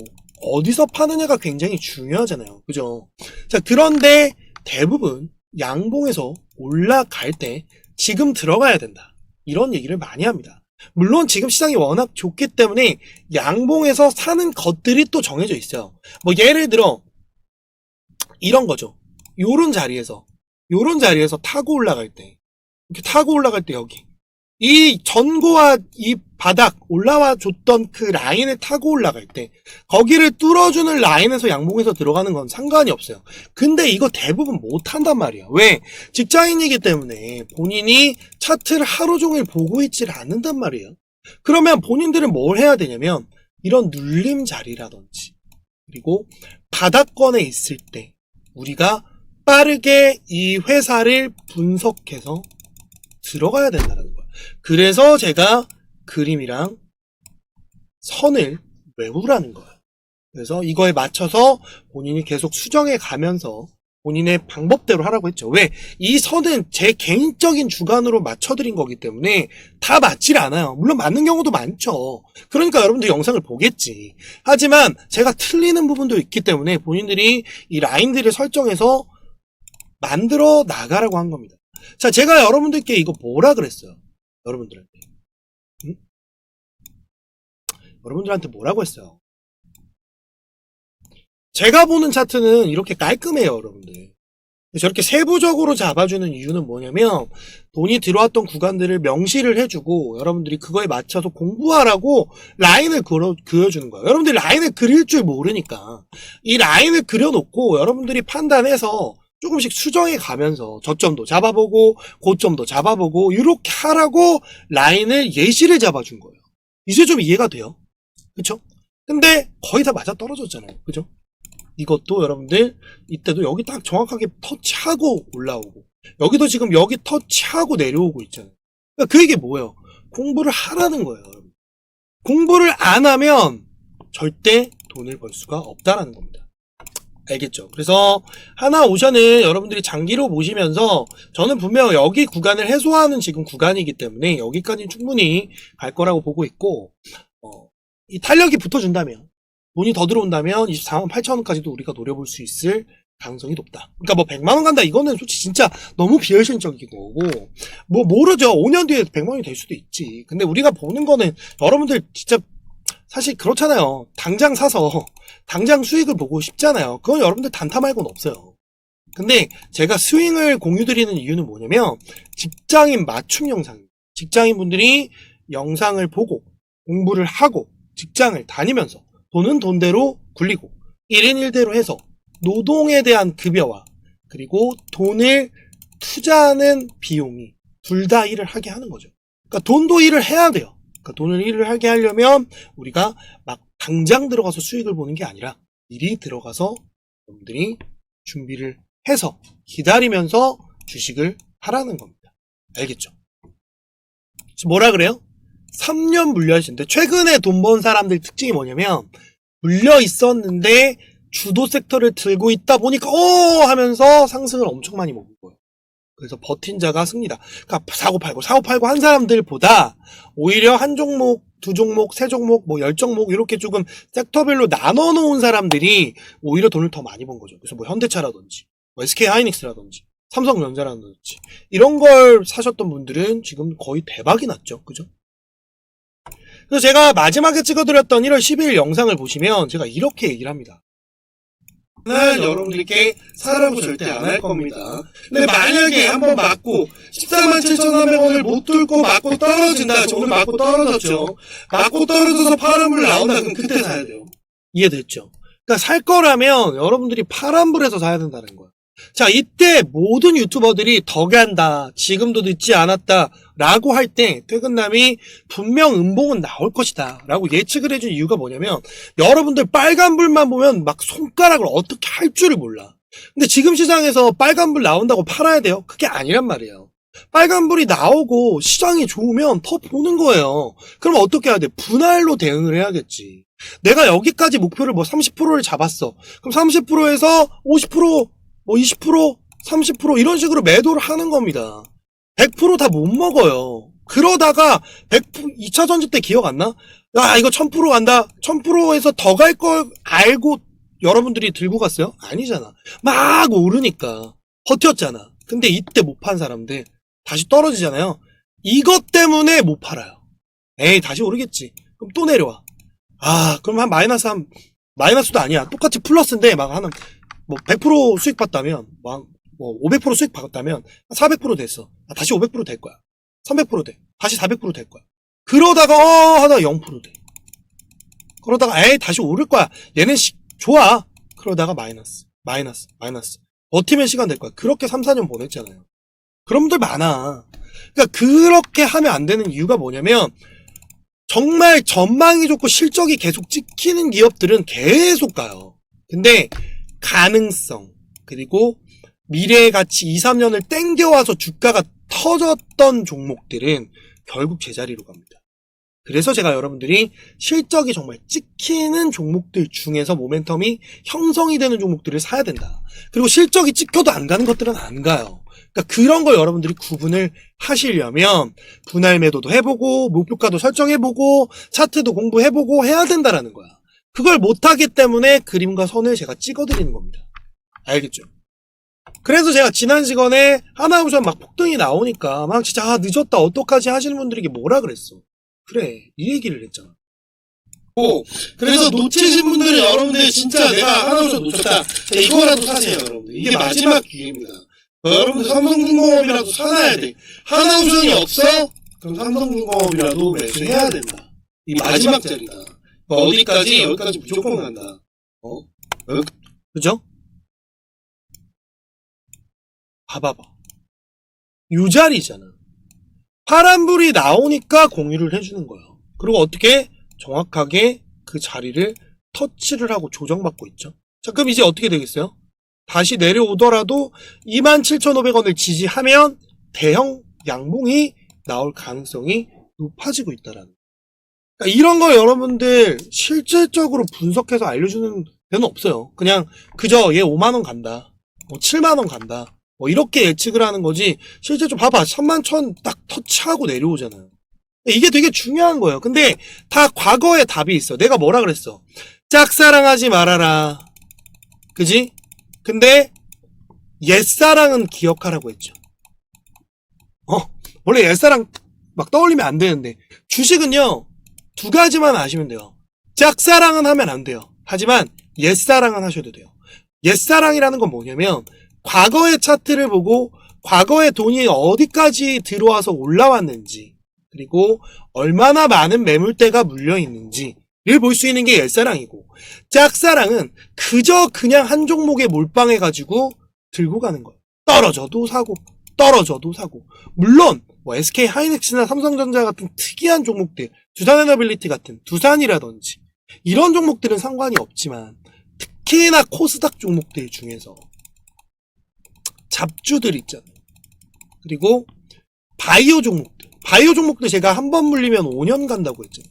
어디서 파느냐가 굉장히 중요하잖아요. 그죠? 자 그런데 대부분 양봉에서 올라갈 때 지금 들어가야 된다. 이런 얘기를 많이 합니다. 물론 지금 시장이 워낙 좋기 때문에 양봉에서 사는 것들이 또 정해져 있어요. 뭐 예를 들어 이런 거죠. 요런 자리에서 타고 올라갈 때 이렇게 타고 올라갈 때 여기 이 전고와 이 바닥 올라와 줬던 그 라인을 타고 올라갈 때 거기를 뚫어주는 라인에서 양봉에서 들어가는 건 상관이 없어요. 근데 이거 대부분 못 한단 말이야. 왜? 직장인이기 때문에 본인이 차트를 하루 종일 보고 있지를 않는단 말이에요. 그러면 본인들은 뭘 해야 되냐면 이런 눌림 자리라든지 그리고 바닥권에 있을 때 우리가 빠르게 이 회사를 분석해서 들어가야 된다는 거예요. 그래서 제가 그림이랑 선을 외우라는 거예요. 그래서 이거에 맞춰서 본인이 계속 수정해 가면서 본인의 방법대로 하라고 했죠. 왜? 이 선은 제 개인적인 주관으로 맞춰드린 거기 때문에 다 맞질 않아요. 물론 맞는 경우도 많죠. 그러니까 여러분들 영상을 보겠지. 하지만 제가 틀리는 부분도 있기 때문에 본인들이 이 라인들을 설정해서 만들어 나가라고 한 겁니다. 자, 제가 여러분들께 이거 뭐라 그랬어요? 여러분들한테. 응? 여러분들한테 뭐라고 했어요? 제가 보는 차트는 이렇게 깔끔해요, 여러분들. 저렇게 세부적으로 잡아주는 이유는 뭐냐면 돈이 들어왔던 구간들을 명시를 해주고 여러분들이 그거에 맞춰서 공부하라고 라인을 그려주는 거예요. 여러분들이 라인을 그릴 줄 모르니까 이 라인을 그려놓고 여러분들이 판단해서 조금씩 수정해 가면서 저점도 잡아보고 고점도 잡아보고 이렇게 하라고 라인을 예시를 잡아준 거예요. 이제 좀 이해가 돼요? 그쵸? 근데 거의 다 맞아 떨어졌잖아요. 그죠? 이것도 여러분들 이때도 여기 딱 정확하게 터치하고 올라오고 여기도 지금 여기 터치하고 내려오고 있잖아요. 그러니까 그 얘기 뭐예요? 공부를 하라는 거예요. 여러분. 공부를 안 하면 절대 돈을 벌 수가 없다라는 겁니다. 알겠죠? 그래서 하나오션을 여러분들이 장기로 보시면서 저는 분명 여기 구간을 해소하는 지금 구간이기 때문에 여기까지는 충분히 갈 거라고 보고 있고 이 탄력이 붙어준다면 돈이 더 들어온다면 24만 8천원까지도 우리가 노려볼 수 있을 가능성이 높다. 그러니까 뭐 100만원 간다 이거는 솔직히 진짜 너무 비현실적인 거고 뭐 모르죠. 5년 뒤에 100만원이 될 수도 있지. 근데 우리가 보는 거는 여러분들 진짜 사실 그렇잖아요. 당장 사서 당장 수익을 보고 싶잖아요. 그건 여러분들 단타 말고는 없어요. 근데 제가 스윙을 공유드리는 이유는 뭐냐면 직장인 맞춤 영상입니다. 직장인분들이 영상을 보고 공부를 하고 직장을 다니면서 돈은 돈대로 굴리고 1인 1대로 해서 노동에 대한 급여와 그리고 돈을 투자하는 비용이 둘 다 일을 하게 하는 거죠. 그러니까 돈도 일을 해야 돼요. 그러니까 돈을 일을 하게 하려면 우리가 막 당장 들어가서 수익을 보는 게 아니라 미리 들어가서 여러분들이 준비를 해서 기다리면서 주식을 하라는 겁니다. 알겠죠? 뭐라 그래요? 3년 물려있는데 최근에 돈 번 사람들 특징이 뭐냐면 물려 있었는데 주도 섹터를 들고 있다 보니까 하면서 상승을 엄청 많이 먹은 거예요. 그래서 버틴 자가 승리다. 그러니까 사고 팔고 한 사람들보다 오히려 한 종목, 두 종목, 세 종목, 뭐 10종목 이렇게 조금 섹터별로 나눠 놓은 사람들이 오히려 돈을 더 많이 번 거죠. 그래서 뭐 현대차라든지 뭐 SK하이닉스라든지 삼성전자라든지 이런 걸 사셨던 분들은 지금 거의 대박이 났죠. 그죠? 그래서 제가 마지막에 찍어드렸던 1월 12일 영상을 보시면 제가 이렇게 얘기를 합니다. 여러분들께 사라고 절대 안 할 겁니다. 근데 만약에 한번 맞고 14만 7,300원을 못 뚫고 맞고 떨어진다. 오늘 맞고 떨어졌죠. 맞고 떨어져서 파란불 나온다. 그럼 그때 사야 돼요. 이해됐죠? 그러니까 살 거라면 여러분들이 파란불에서 사야 된다는 거예요. 자, 이때 모든 유튜버들이 더 간다, 지금도 늦지 않았다 라고 할 때 퇴근남이 분명 음봉은 나올 것이다 라고 예측을 해준 이유가 뭐냐면, 여러분들 빨간불만 보면 막 손가락을 어떻게 할 줄을 몰라. 근데 지금 시장에서 빨간불 나온다고 팔아야 돼요? 그게 아니란 말이에요. 빨간불이 나오고 시장이 좋으면 더 보는 거예요. 그럼 어떻게 해야 돼? 분할로 대응을 해야겠지. 내가 여기까지 목표를 뭐 30%를 잡았어. 그럼 30%에서 50%, 뭐 20%, 30% 이런 식으로 매도를 하는 겁니다. 100% 다 못 먹어요. 그러다가 100% 2차 전지 때 기억 안 나? 야, 이거 1000% 간다. 1000%에서 더 갈 걸 알고 여러분들이 들고 갔어요? 아니잖아. 막 오르니까 버텼잖아. 근데 이때 못 판 사람들 다시 떨어지잖아요. 이것 때문에 못 팔아요. 에이, 다시 오르겠지. 그럼 또 내려와. 아, 그럼 한 마이너스도 아니야. 똑같이 플러스인데 막 하는 뭐 100% 수익 봤다면 막 뭐 500% 수익 받았다면 400% 됐어. 다시 500% 될 거야. 300% 돼. 다시 400% 될 거야. 그러다가 하다가 0% 돼. 그러다가 에이, 다시 오를 거야. 얘는 좋아. 그러다가 마이너스. 버티면 시간 될 거야. 그렇게 3, 4년 보냈잖아요. 그런 분들 많아. 그러니까 그렇게 하면 안 되는 이유가 뭐냐면, 정말 전망이 좋고 실적이 계속 찍히는 기업들은 계속 가요. 근데 가능성, 그리고 미래의 가치 2, 3년을 땡겨와서 주가가 터졌던 종목들은 결국 제자리로 갑니다. 그래서 제가 여러분들이 실적이 정말 찍히는 종목들 중에서 모멘텀이 형성이 되는 종목들을 사야 된다. 그리고 실적이 찍혀도 안 가는 것들은 안 가요. 그러니까 그런 걸 여러분들이 구분을 하시려면 분할 매도도 해보고 목표가도 설정해보고 차트도 공부해보고 해야 된다라는 거야. 그걸 못하기 때문에 그림과 선을 제가 찍어드리는 겁니다. 알겠죠? 그래서 제가 지난 시간에 하나우선 막 폭등이 나오니까 막 진짜 늦었다 어떡하지 하시는 분들에게 뭐라 그랬어. 그래, 이 얘기를 했잖아. 그래서 놓치신 분들은 여러분들 진짜 내가 하나우선 놓쳤다. 자, 이거라도 사세요, 여러분들. 이게 마지막 기회입니다. 여러분들 삼성중공업이라도 사놔야 돼. 하나우선이 없어? 그럼 삼성중공업이라도 매수해야 된다. 이 마지막 자리다. 어디까지? 여기까지 무조건 간다. 그죠? 봐봐봐. 이 자리잖아. 파란불이 나오니까 공유를 해주는 거예요. 그리고 어떻게 정확하게 그 자리를 터치를 하고 조정받고 있죠. 자, 그럼 이제 어떻게 되겠어요? 다시 내려오더라도 27,500원을 지지하면 대형 양봉이 나올 가능성이 높아지고 있다라는. 그러니까 이런 거 여러분들 실질적으로 분석해서 알려주는 데는 없어요. 그냥 그저 얘 5만원 간다. 뭐 7만원 간다. 뭐 이렇게 예측을 하는 거지. 실제 좀 봐봐. 31,000 딱 터치하고 내려오잖아요. 이게 되게 중요한 거예요. 근데 다 과거에 답이 있어. 내가 뭐라 그랬어? 짝사랑하지 말아라. 그지? 근데 옛사랑은 기억하라고 했죠. 원래 옛사랑 막 떠올리면 안 되는데, 주식은요 2가지만 아시면 돼요. 짝사랑은 하면 안 돼요. 하지만 옛사랑은 하셔도 돼요. 옛사랑이라는 건 뭐냐면 과거의 차트를 보고 과거의 돈이 어디까지 들어와서 올라왔는지, 그리고 얼마나 많은 매물대가 물려있는지를 볼 수 있는 게 옛사랑이고, 짝사랑은 그저 그냥 한 종목에 몰빵해가지고 들고 가는 거예요. 떨어져도 사고 물론 뭐 SK 하이닉스나 삼성전자 같은 특이한 종목들, 두산에너빌리티 같은 두산이라든지 이런 종목들은 상관이 없지만, 특히나 코스닥 종목들 중에서 잡주들 있잖아요. 그리고 바이오 종목들 제가 한 번 물리면 5년 간다고 했잖아요.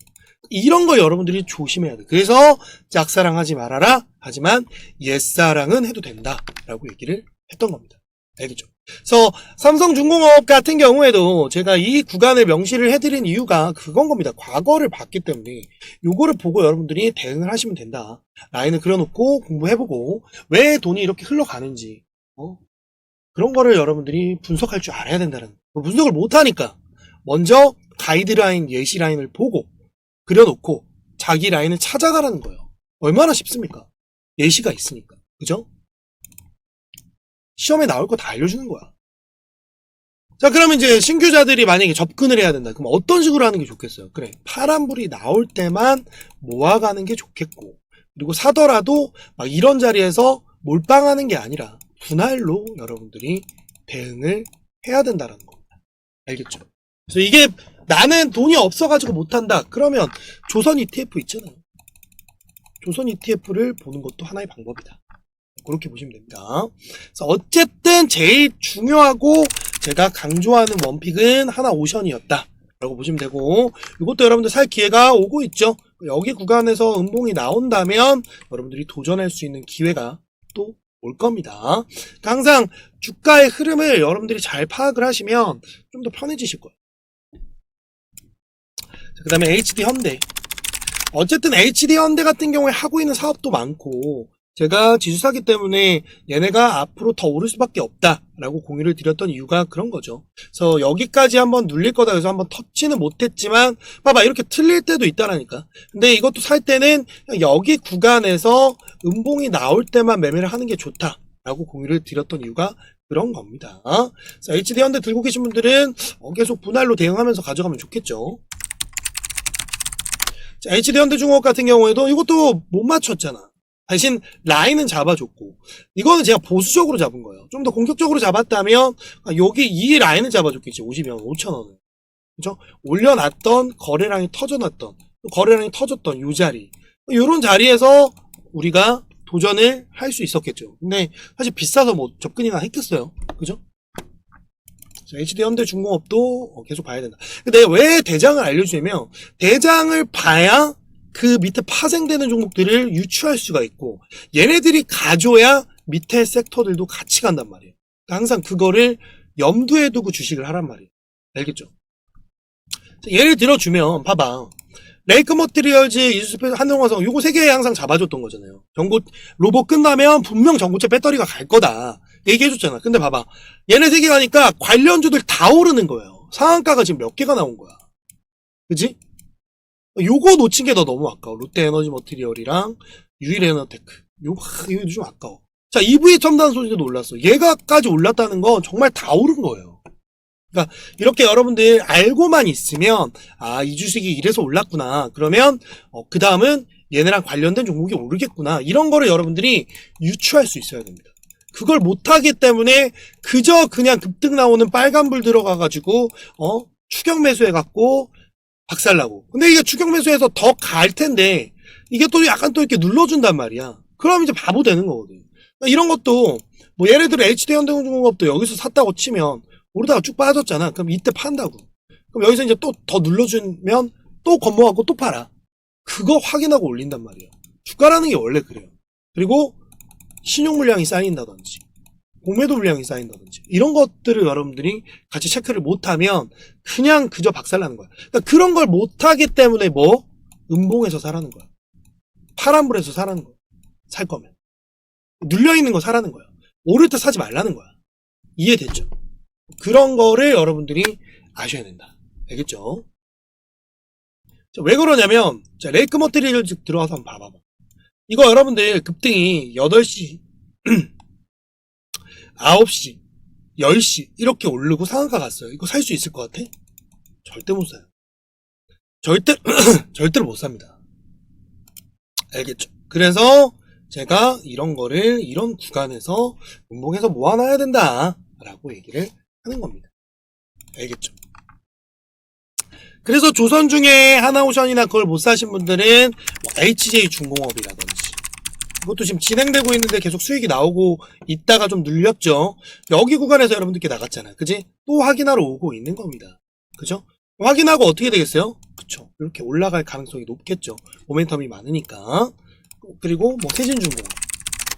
이런 거 여러분들이 조심해야 돼. 그래서 짝사랑하지 말아라. 하지만 옛사랑은 해도 된다 라고 얘기를 했던 겁니다. 알겠죠? 그래서 삼성중공업 같은 경우에도 제가 이 구간을 명시를 해드린 이유가 그건 겁니다. 과거를 봤기 때문에 요거를 보고 여러분들이 대응을 하시면 된다. 라인을 그려놓고 공부해보고 왜 돈이 이렇게 흘러가는지 그런 거를 여러분들이 분석할 줄 알아야 된다는, 분석을 못하니까 먼저 가이드라인, 예시 라인을 보고 그려놓고 자기 라인을 찾아가라는 거예요. 얼마나 쉽습니까? 예시가 있으니까. 그죠? 시험에 나올 거 다 알려주는 거야. 자, 그러면 이제 신규자들이 만약에 접근을 해야 된다. 그럼 어떤 식으로 하는 게 좋겠어요? 그래, 파란불이 나올 때만 모아가는 게 좋겠고, 그리고 사더라도 막 이런 자리에서 몰빵하는 게 아니라 분할로 여러분들이 대응을 해야 된다는 겁니다. 알겠죠? 그래서 이게 나는 돈이 없어가지고 못한다. 그러면 조선 ETF 있잖아요. 조선 ETF를 보는 것도 하나의 방법이다. 그렇게 보시면 됩니다. 그래서 어쨌든 제일 중요하고 제가 강조하는 원픽은 하나오션이었다 라고 보시면 되고, 이것도 여러분들 살 기회가 오고 있죠. 여기 구간에서 음봉이 나온다면 여러분들이 도전할 수 있는 기회가 또 올 겁니다. 그러니까 항상 주가의 흐름을 여러분들이 잘 파악을 하시면 좀 더 편해지실 거예요. 그 다음에 HD 현대. 어쨌든 HD 현대 같은 경우에 하고 있는 사업도 많고, 제가 지수사기 때문에 얘네가 앞으로 더 오를 수밖에 없다라고 공유를 드렸던 이유가 그런 거죠. 그래서 여기까지 한번 눌릴 거다 해서 한번 터치는 못했지만 봐봐, 이렇게 틀릴 때도 있다라니까. 근데 이것도 살 때는 여기 구간에서 음봉이 나올 때만 매매를 하는 게 좋다라고 공유를 드렸던 이유가 그런 겁니다. 그래서 HD 현대 들고 계신 분들은 계속 분할로 대응하면서 가져가면 좋겠죠. 자, HD 현대중공업 같은 경우에도 이것도 못 맞췄잖아. 대신 라인은 잡아줬고, 이거는 제가 보수적으로 잡은 거예요. 좀 더 공격적으로 잡았다면 여기 이 라인을 잡아줬겠지. 50원, 5,000원을. 그죠? 올려놨던 거래량이 터져놨던, 거래량이 터졌던 이 자리, 이런 자리에서 우리가 도전을 할 수 있었겠죠. 근데 사실 비싸서 뭐 접근이나 했겠어요. 그죠? HD 현대중공업도 계속 봐야 된다. 근데 왜 대장을 알려주냐면, 대장을 봐야 그 밑에 파생되는 종목들을 유추할 수가 있고, 얘네들이 가져야 밑에 섹터들도 같이 간단 말이에요. 그러니까 항상 그거를 염두에 두고 주식을 하란 말이에요. 알겠죠? 예를 들어주면 봐봐, 레이크 머티리얼즈, 이수스페이스, 한동화성, 요거 3개 항상 잡아줬던 거잖아요. 전고 로봇 끝나면 분명 전고체 배터리가 갈 거다 얘기해줬잖아. 근데 봐봐, 얘네 3개 가니까 관련주들 다 오르는 거예요. 상한가가 지금 몇 개가 나온 거야. 그치? 요거 놓친 게 더 너무 아까워. 롯데에너지 머티리얼이랑 유일에너테크. 이거 좀 아까워. 자, EV 첨단 소재도 올랐어. 얘가까지 올랐다는 건 정말 다 오른 거예요. 그러니까 이렇게 여러분들 알고만 있으면, 아, 이 주식이 이래서 올랐구나. 그러면 그 다음은 얘네랑 관련된 종목이 오르겠구나. 이런 거를 여러분들이 유추할 수 있어야 됩니다. 그걸 못하기 때문에 그저 그냥 급등 나오는 빨간불 들어가가지고 추격 매수해갖고 박살나고. 근데 이게 추격 매수해서 더 갈 텐데 이게 또 약간 또 이렇게 눌러준단 말이야. 그럼 이제 바보 되는 거거든. 그러니까 이런 것도 뭐 예를 들어 HD 현대중공업도 여기서 샀다고 치면 오르다가 쭉 빠졌잖아. 그럼 이때 판다고. 그럼 여기서 이제 또 더 눌러주면 또 겁먹고 또 팔아. 그거 확인하고 올린단 말이야. 주가라는 게 원래 그래요. 그리고 신용 물량이 쌓인다든지 공매도 물량이 쌓인다든지 이런 것들을 여러분들이 같이 체크를 못하면 그냥 그저 박살나는 거야. 그러니까 그런 걸 못하기 때문에 뭐 음봉에서 사라는 거야. 파란불에서 사라는 거야. 살 거면 눌려있는 거 사라는 거야. 오를 때 사지 말라는 거야. 이해됐죠? 그런 거를 여러분들이 아셔야 된다. 알겠죠? 자, 왜 그러냐면, 자, 레이크 머티리얼 들어와서 한번 봐봐. 이거 여러분들 급등이 8시, 9시, 10시 이렇게 오르고 상한가 갔어요. 이거 살 수 있을 것 같아? 절대 못 사요. 절대로 못 삽니다. 알겠죠? 그래서 제가 이런 거를 이런 구간에서 음봉에서 모아놔야 된다 라고 얘기를 하는 겁니다. 알겠죠? 그래서 조선 중에 하나오션이나 그걸 못 사신 분들은 뭐 HJ중공업이라든지 이것도 지금 진행되고 있는데 계속 수익이 나오고 있다가 좀 눌렸죠. 여기 구간에서 여러분들께 나갔잖아요. 그지? 또 확인하러 오고 있는 겁니다. 그죠? 확인하고 어떻게 되겠어요? 그쵸. 이렇게 올라갈 가능성이 높겠죠. 모멘텀이 많으니까. 그리고 뭐 세진중공업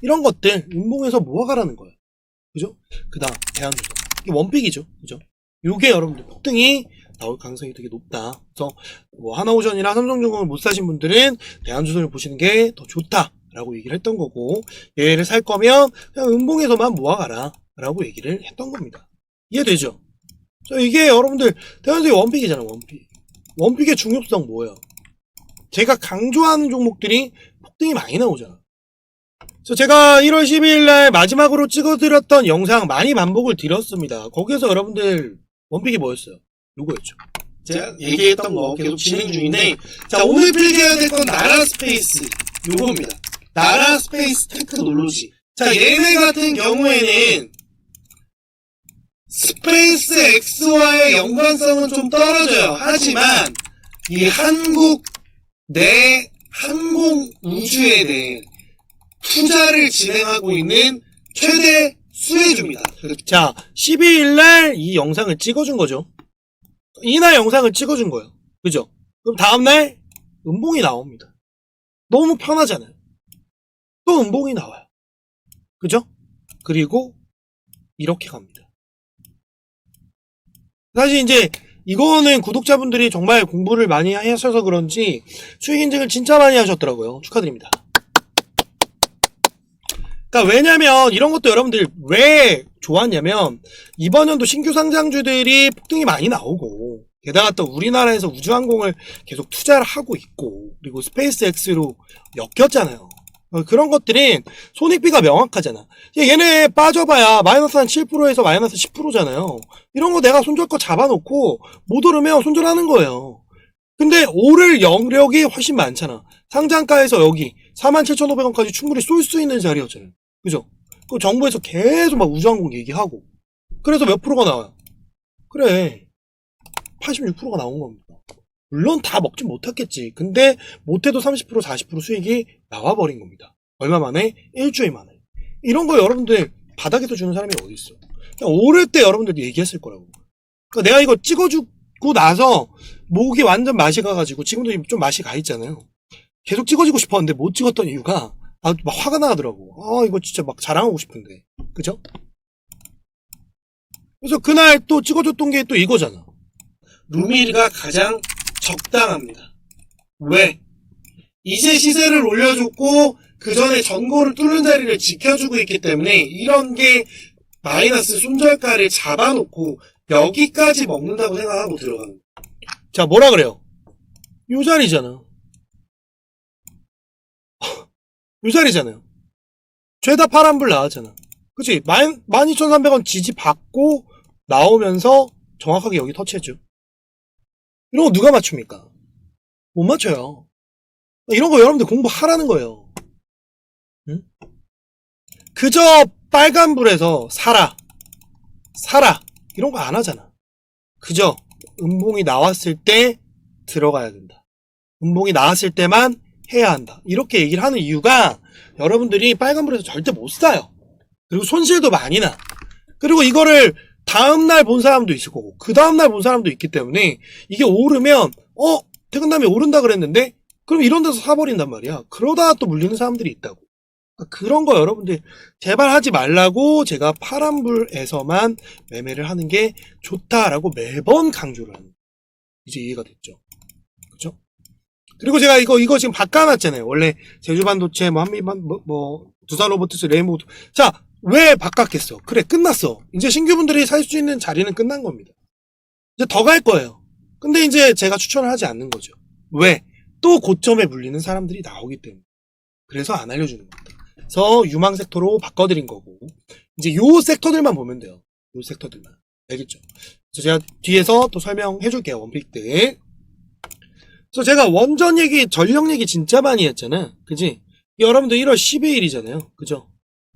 이런 것들 음봉에서 모아가라는 거예요. 그죠? 그 다음 대한조선 이게 원픽이죠. 그죠? 요게 여러분들 폭등이 나올 가능성이 되게 높다. 그래서 뭐 하나오션이나 삼성중공업을 못 사신 분들은 대한조선을 보시는 게 더 좋다라고 얘기를 했던 거고, 얘를 살 거면 그냥 음봉에서만 모아가라 라고 얘기를 했던 겁니다. 이해되죠? 자, 이게 여러분들 대한조선이 원픽이잖아. 원픽의 중요성 뭐예요? 제가 강조하는 종목들이 폭등이 많이 나오잖아. 그래서 제가 1월 12일날 마지막으로 찍어드렸던 영상 많이 반복을 드렸습니다. 거기에서 여러분들 원픽이 뭐였어요? 요거였죠. 제가 얘기했던 거 계속 진행 중인데, 자, 오늘 필기해야 될 건 나라스페이스 요겁니다. 나라스페이스 테크 놀로지. 자, 얘네 같은 경우에는 스페이스 X와의 연관성은 좀 떨어져요. 하지만 이 한국 내 항공 우주에 대해 투자를 진행하고 있는 최대 수혜주입니다. 자, 12일날 이 영상을 찍어준 거죠. 이날 영상을 찍어준 거예요. 그죠? 그럼 다음날 음봉이 나옵니다. 너무 편하잖아요. 또 음봉이 나와요. 그죠? 그리고 이렇게 갑니다. 사실 이제 이거는 구독자분들이 정말 공부를 많이 하셔서 그런지 수익 인증을 진짜 많이 하셨더라고요. 축하드립니다. 그러니까 왜냐면 이런 것도 여러분들 왜 좋았냐면 이번 연도 신규 상장주들이 폭등이 많이 나오고 게다가 또 우리나라에서 우주항공을 계속 투자를 하고 있고 그리고 스페이스X로 엮였잖아요. 그런 것들은 손익비가 명확하잖아. 얘네 빠져봐야 마이너스 한 7%에서 마이너스 10%잖아요. 이런 거 내가 손절 거 잡아놓고 못 오르면 손절하는 거예요. 근데 오를 영역이 훨씬 많잖아. 상장가에서 여기 47,500원까지 충분히 쏠 수 있는 자리였잖아요. 그죠? 그 정부에서 계속 막 우주항공 얘기하고 그래서 몇 프로가 나와요? 그래 86%가 나온 겁니다. 물론 다 먹진 못했겠지. 근데 못해도 30% 40% 수익이 나와버린 겁니다. 얼마 만에? 일주일 만에. 이런 거 여러분들 바닥에서 주는 사람이 어디 있어? 그냥 오를 때 여러분들도 얘기했을 거라고. 그러니까 내가 이거 찍어주고 나서 목이 완전 맛이 가가지고 지금도 좀 맛이 가 있잖아요. 계속 찍어주고 싶었는데 못 찍었던 이유가 막 화가 나더라고. 이거 진짜 막 자랑하고 싶은데. 그죠? 그래서 그날 또 찍어줬던 게 또 이거잖아. 루밀이가 가장 적당합니다. 왜? 이제 시세를 올려줬고 그 전에 전고를 뚫는 자리를 지켜주고 있기 때문에 이런 게 마이너스 손절가를 잡아놓고 여기까지 먹는다고 생각하고 들어가는 거예요. 자, 뭐라 그래요? 요 자리잖아. 요 자리잖아요. 죄다 파란불 나왔잖아. 그치? 12,300원 지지 받고 나오면서 정확하게 여기 터치했죠. 이런 거 누가 맞춥니까? 못 맞춰요. 이런 거 여러분들 공부하라는 거예요. 응? 그저 빨간불에서 사라 이런 거 안 하잖아. 그저 음봉이 나왔을 때 들어가야 된다. 음봉이 나왔을 때만 해야 한다. 이렇게 얘기를 하는 이유가 여러분들이 빨간불에서 절대 못 사요. 그리고 손실도 많이 나. 그리고 이거를 다음날 본 사람도 있을 거고 그 다음날 본 사람도 있기 때문에 이게 오르면 퇴근다음에 오른다 그랬는데 그럼 이런 데서 사버린단 말이야. 그러다가 또 물리는 사람들이 있다고. 그러니까 그런 거 여러분들 제발 하지 말라고 제가 파란불에서만 매매를 하는 게 좋다라고 매번 강조를 하는 거예요. 이제 이해가 됐죠? 그죠? 그리고 제가 이거 지금 바꿔놨잖아요. 원래 제주반도체 한미반 두산로보티스 레인보우. 자, 왜 바꿨겠어? 그래, 끝났어. 이제 신규분들이 살 수 있는 자리는 끝난 겁니다. 이제 더 갈 거예요. 근데 이제 제가 추천을 하지 않는 거죠. 왜? 또 고점에 물리는 사람들이 나오기 때문에. 그래서 안 알려주는 겁니다. 그래서 유망 섹터로 바꿔드린 거고, 이제 요 섹터들만 보면 돼요. 요 섹터들만. 알겠죠? 그래서 제가 뒤에서 또 설명해 줄게요. 원픽들. 그래서 제가 원전 얘기, 전력 얘기 진짜 많이 했잖아. 그지? 여러분들 1월 12일이잖아요. 그죠?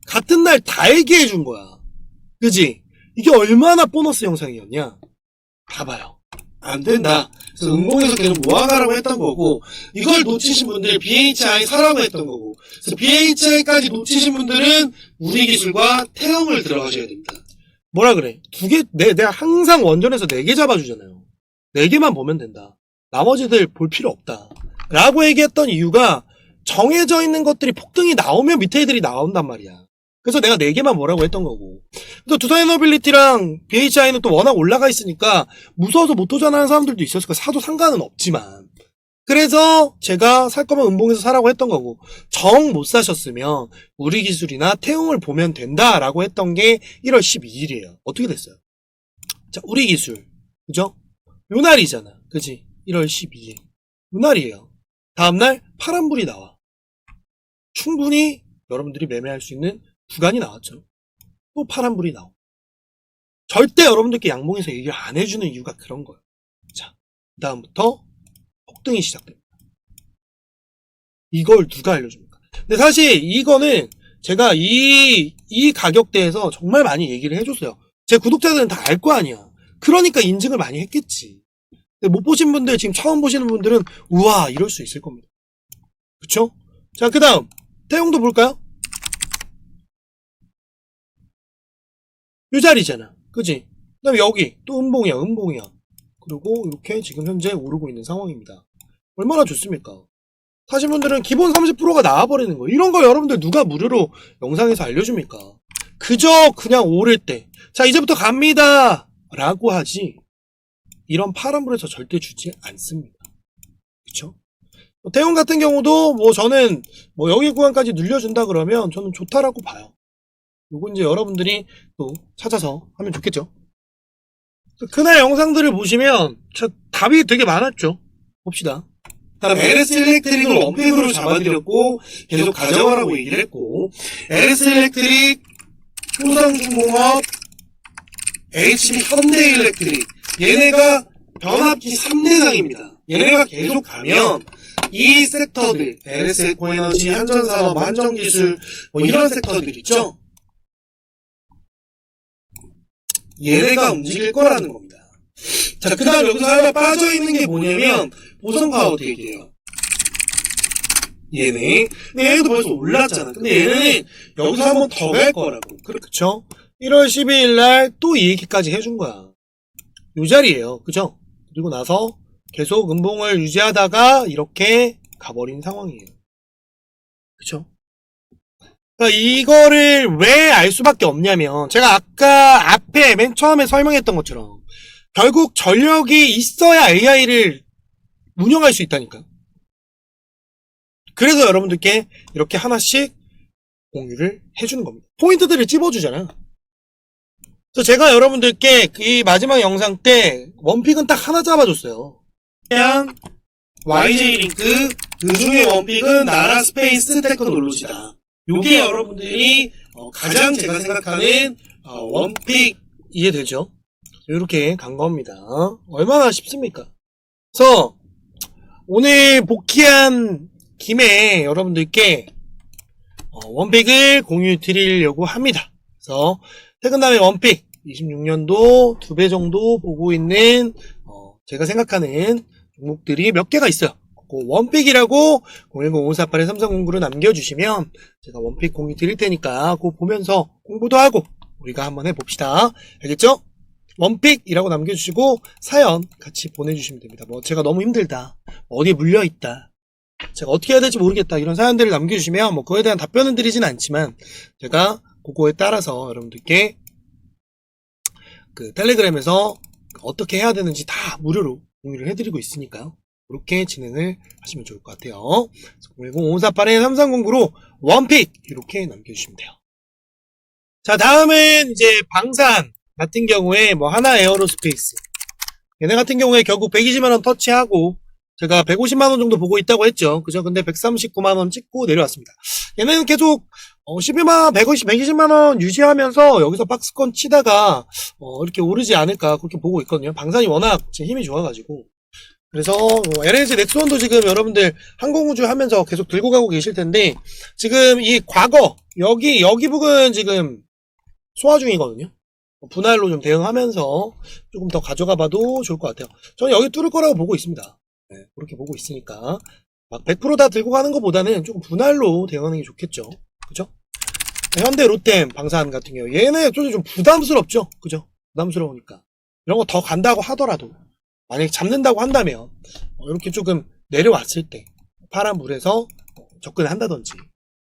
같은 날 다 얘기해 준 거야. 그지? 이게 얼마나 보너스 영상이었냐? 봐봐요. 안 된다. 그래서 음봉에서 계속 모아가라고 했던 거고 이걸 놓치신 분들 BHI 사라고 했던 거고 그래서 BHI까지 놓치신 분들은 우리 기술과 태형을 들어가셔야 됩니다. 뭐라 그래? 내가 항상 원전에서 4개 잡아주잖아요. 4개만 보면 된다. 나머지들 볼 필요 없다. 라고 얘기했던 이유가 정해져 있는 것들이 폭등이 나오면 밑에 애들이 나온단 말이야. 그래서 내가 4개만 뭐라고 했던 거고. 그래서 두산에너빌리티랑 BHI는 또 워낙 올라가 있으니까 무서워서 못 도전하는 사람들도 있었을 거야. 사도 상관은 없지만. 그래서 제가 살 거면 음봉에서 사라고 했던 거고, 정 못 사셨으면 우리 기술이나 태용을 보면 된다라고 했던 게 1월 12일이에요. 어떻게 됐어요? 자, 우리 기술. 그죠? 요 날이잖아. 그지? 1월 12일. 요 날이에요. 다음날 파란불이 나와. 충분히 여러분들이 매매할 수 있는 구간이 나왔죠. 또 파란불이 나오고. 절대 여러분들께 양봉에서 얘기를 안 해주는 이유가 그런 거예요. 자, 그 다음부터 폭등이 시작됩니다. 이걸 누가 알려줍니까? 근데 사실 이거는 제가 이 가격대에서 정말 많이 얘기를 해줬어요. 제 구독자들은 다 알 거 아니야. 그러니까 인증을 많이 했겠지. 근데 못 보신 분들, 지금 처음 보시는 분들은 우와 이럴 수 있을 겁니다. 그쵸? 자, 그 다음 태용도 볼까요? 이 자리잖아. 그치? 그 다음에 여기 또 음봉이야. 그리고 이렇게 지금 현재 오르고 있는 상황입니다. 얼마나 좋습니까? 사신 분들은 기본 30%가 나와버리는 거예요. 이런 거 여러분들 누가 무료로 영상에서 알려줍니까? 그저 그냥 오를 때, 자 이제부터 갑니다 라고 하지, 이런 파란불에서 절대 주지 않습니다. 그쵸? 태용 같은 경우도 뭐 저는 뭐 여기 구간까지 늘려준다 그러면 저는 좋다라고 봐요. 요거 이제 여러분들이 또 찾아서 하면 좋겠죠. 그날 영상들을 보시면 답이 되게 많았죠. 봅시다. 다음 LS 일렉트릭을 원픽으로 잡아드렸고 계속 가져가라고 얘기를 했고, LS 일렉트릭, 효성중공업, HB 현대일렉트릭, 얘네가 변압기 3대장입니다. 얘네가 계속 가면 이 섹터들, LS 에코에너지, 한전산업, 한전기술 뭐 이런 섹터들 있죠? 얘네가 움직일 거라는 겁니다. 자, 그 다음 여기서 하나 빠져있는 게 뭐냐면 보성가우텍이에요. 얘네. 근데 얘네도 벌써 올랐잖아. 근데 얘네는 여기서 한 번 더 갈 거라고. 그쵸? 1월 12일 날 또 이 얘기까지 해준 거야. 요 자리에요. 그죠? 그리고 나서 계속 음봉을 유지하다가 이렇게 가버린 상황이에요. 그쵸? 그러니까 이거를 왜 알 수밖에 없냐면, 제가 아까 앞에 맨 처음에 설명했던 것처럼 결국 전력이 있어야 AI를 운영할 수 있다니까요. 그래서 여러분들께 이렇게 하나씩 공유를 해주는 겁니다. 포인트들을 찝어주잖아. 그래서 제가 여러분들께 이 마지막 영상 때 원픽은 딱 하나 잡아줬어요. 그냥 YJ링크, 그 중에 원픽은 나라 스페이스 테크놀로지다. 요게 여러분들이 가장 제가 생각하는 원픽. 이해되죠? 이렇게 간 겁니다. 얼마나 쉽습니까? 그래서 오늘 복귀한 김에 여러분들께 원픽을 공유 드리려고 합니다. 그래서 퇴근 다음에 원픽 26년도 2배 정도 보고 있는 제가 생각하는 종목들이 몇 개가 있어요. 그 원픽이라고 010-5482-3309로 남겨주시면 제가 원픽 공유 드릴 테니까 그거 보면서 공부도 하고 우리가 한번 해봅시다. 알겠죠? 원픽이라고 남겨주시고 사연 같이 보내주시면 됩니다. 뭐 제가 너무 힘들다, 어디에 물려있다, 제가 어떻게 해야 될지 모르겠다, 이런 사연들을 남겨주시면 뭐 그거에 대한 답변은 드리진 않지만 제가 그거에 따라서 여러분들께 그 텔레그램에서 어떻게 해야 되는지 다 무료로 공유를 해드리고 있으니까요. 그렇게 진행을 하시면 좋을 것 같아요. 010-5482-3309로 원픽 이렇게 남겨주시면 돼요. 자, 다음은 이제 방산 같은 경우에 뭐 하나 에어로스페이스, 얘네 같은 경우에 결국 120만원 터치하고 제가 150만원 정도 보고 있다고 했죠. 그죠? 근데 139만원 찍고 내려왔습니다. 얘네는 계속 12만원, 120만원 유지하면서 여기서 박스권 치다가 이렇게 오르지 않을까 그렇게 보고 있거든요. 방산이 워낙 제 힘이 좋아가지고. 그래서 LNG 넥스원도 지금 여러분들 항공우주 하면서 계속 들고 가고 계실 텐데, 지금 이 과거 여기 부분 지금 소화 중이거든요. 분할로 좀 대응하면서 조금 더 가져가 봐도 좋을 것 같아요. 저는 여기 뚫을 거라고 보고 있습니다. 네, 그렇게 보고 있으니까 막 100% 다 들고 가는 것보다는 조금 분할로 대응하는 게 좋겠죠. 그죠? 현대 롯템 방산 같은 경우 얘는 좀 부담스럽죠. 그죠? 부담스러우니까 이런 거 더 간다고 하더라도, 만약에 잡는다고 한다면 이렇게 조금 내려왔을 때 파란 물에서 접근을 한다든지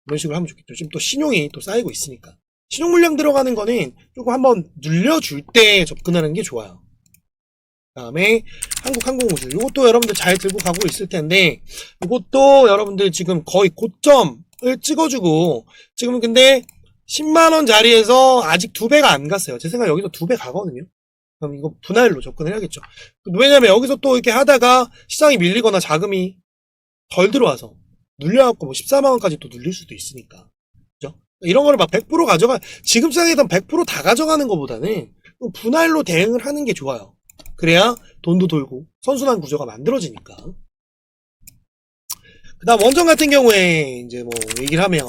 이런 식으로 하면 좋겠죠. 지금 또 신용이 또 쌓이고 있으니까 신용 물량 들어가는 거는 조금 한번 늘려줄 때 접근하는 게 좋아요. 그 다음에 한국항공우주, 이것도 여러분들 잘 들고 가고 있을 텐데, 이것도 여러분들 지금 거의 고점을 찍어주고, 지금은 근데 10만원 자리에서 아직 2배가 안 갔어요. 제 생각에 여기서 2배 가거든요. 그럼 이거 분할로 접근을 해야겠죠. 왜냐면 여기서 또 이렇게 하다가 시장이 밀리거나 자금이 덜 들어와서 눌려갖고 뭐 14만원까지 또 눌릴 수도 있으니까. 그죠? 이런 거를 막 100% 가져가, 지금 시장에선 100% 다 가져가는 것보다는 분할로 대응을 하는 게 좋아요. 그래야 돈도 돌고 선순환 구조가 만들어지니까. 그 다음 원전 같은 경우에 이제 뭐 얘기를 하면,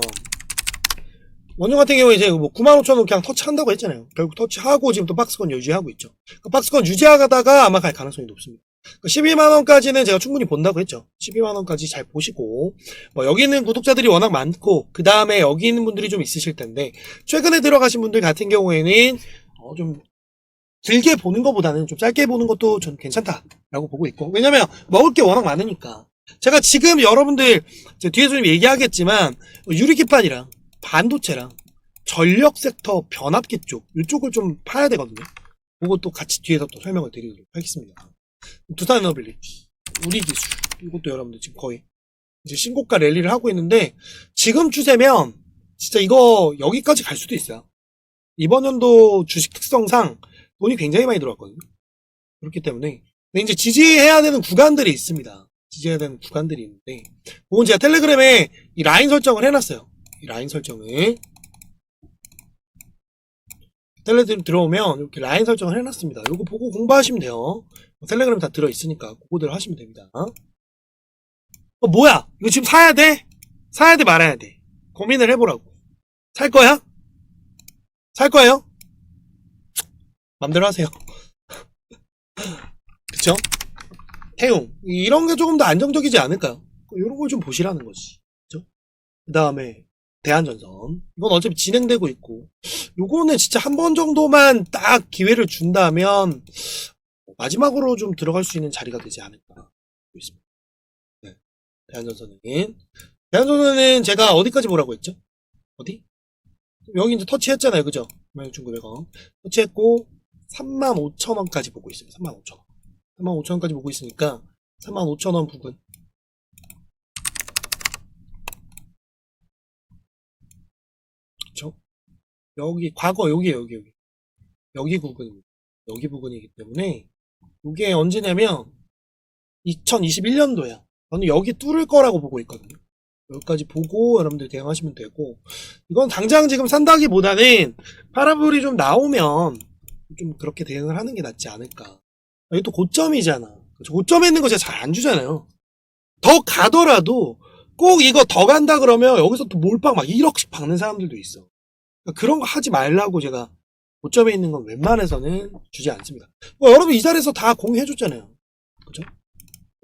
원전 같은 경우에 이제 뭐 95,000원 그냥 터치한다고 했잖아요. 결국 터치하고 지금 또 박스권 유지하고 있죠. 그 박스권 유지하다가 아마 갈 가능성이 높습니다. 12만원까지는 제가 충분히 본다고 했죠. 12만원까지 잘 보시고, 뭐 여기 있는 구독자들이 워낙 많고, 그 다음에 여기 있는 분들이 좀 있으실 텐데, 최근에 들어가신 분들 같은 경우에는, 좀, 길게 보는 것보다는 좀 짧게 보는 것도 전 괜찮다라고 보고 있고, 왜냐면 먹을 게 워낙 많으니까. 제가 지금 여러분들, 뒤에서 좀 얘기하겠지만, 유리기판이랑, 반도체랑, 전력 섹터 변압기 쪽, 이쪽을 좀 파야 되거든요. 그것도 같이 뒤에서 또 설명을 드리도록 하겠습니다. 두산에너빌리티, 우리기술, 이것도 여러분들 지금 거의 이제 신고가 랠리를 하고 있는데, 지금 추세면 진짜 이거 여기까지 갈 수도 있어요. 이번 연도 주식 특성상 돈이 굉장히 많이 들어왔거든요. 그렇기 때문에 근데 이제 지지해야 되는 구간들이 있습니다. 지지해야 되는 구간들이 있는데, 그건 제가 텔레그램에 이 라인 설정을 해놨어요. 이 라인 설정을 텔레그램 들어오면 이렇게 라인 설정을 해놨습니다. 이거 보고 공부하시면 돼요. 텔레그램 다 들어있으니까 그거대로 하시면 됩니다. 뭐야? 이거 지금 사야 돼? 사야 돼 말아야 돼? 고민을 해보라고. 살 거야? 살 거예요? 맘대로 하세요. 그쵸? 태용, 이런 게 조금 더 안정적이지 않을까요? 이런 걸 좀 보시라는 거지. 그쵸? 그 다음에 대한전선, 이건 어차피 진행되고 있고, 요거는 진짜 한 번 정도만 딱 기회를 준다면 마지막으로 좀 들어갈 수 있는 자리가 되지 않을까 있습니다. 네. 대한전선은 제가 어디까지 보라고 했죠? 어디? 여기 이제 터치했잖아요, 그죠? 16,900원 터치했고 35,000원까지 보고 있어요. 35,000원 35,000원까지 보고 있으니까 35,000원 부근, 그쵸? 여기 과거 여기 부근입니다. 여기 부근이기 때문에 이게 언제냐면 2021년도야. 저는 여기 뚫을 거라고 보고 있거든요. 여기까지 보고 여러분들 대응하시면 되고, 이건 당장 지금 산다기보다는 파란불이 좀 나오면 좀 그렇게 대응을 하는 게 낫지 않을까. 이게 또 고점이잖아. 고점에 있는 거 제가 잘 안 주잖아요. 더 가더라도 꼭 이거 더 간다 그러면 여기서 또 몰빵 막 1억씩 박는 사람들도 있어. 그러니까 그런 거 하지 말라고 제가 고점에 있는 건 웬만해서는 주지 않습니다. 뭐 여러분 이 자리에서 다 공유해줬잖아요. 그죠?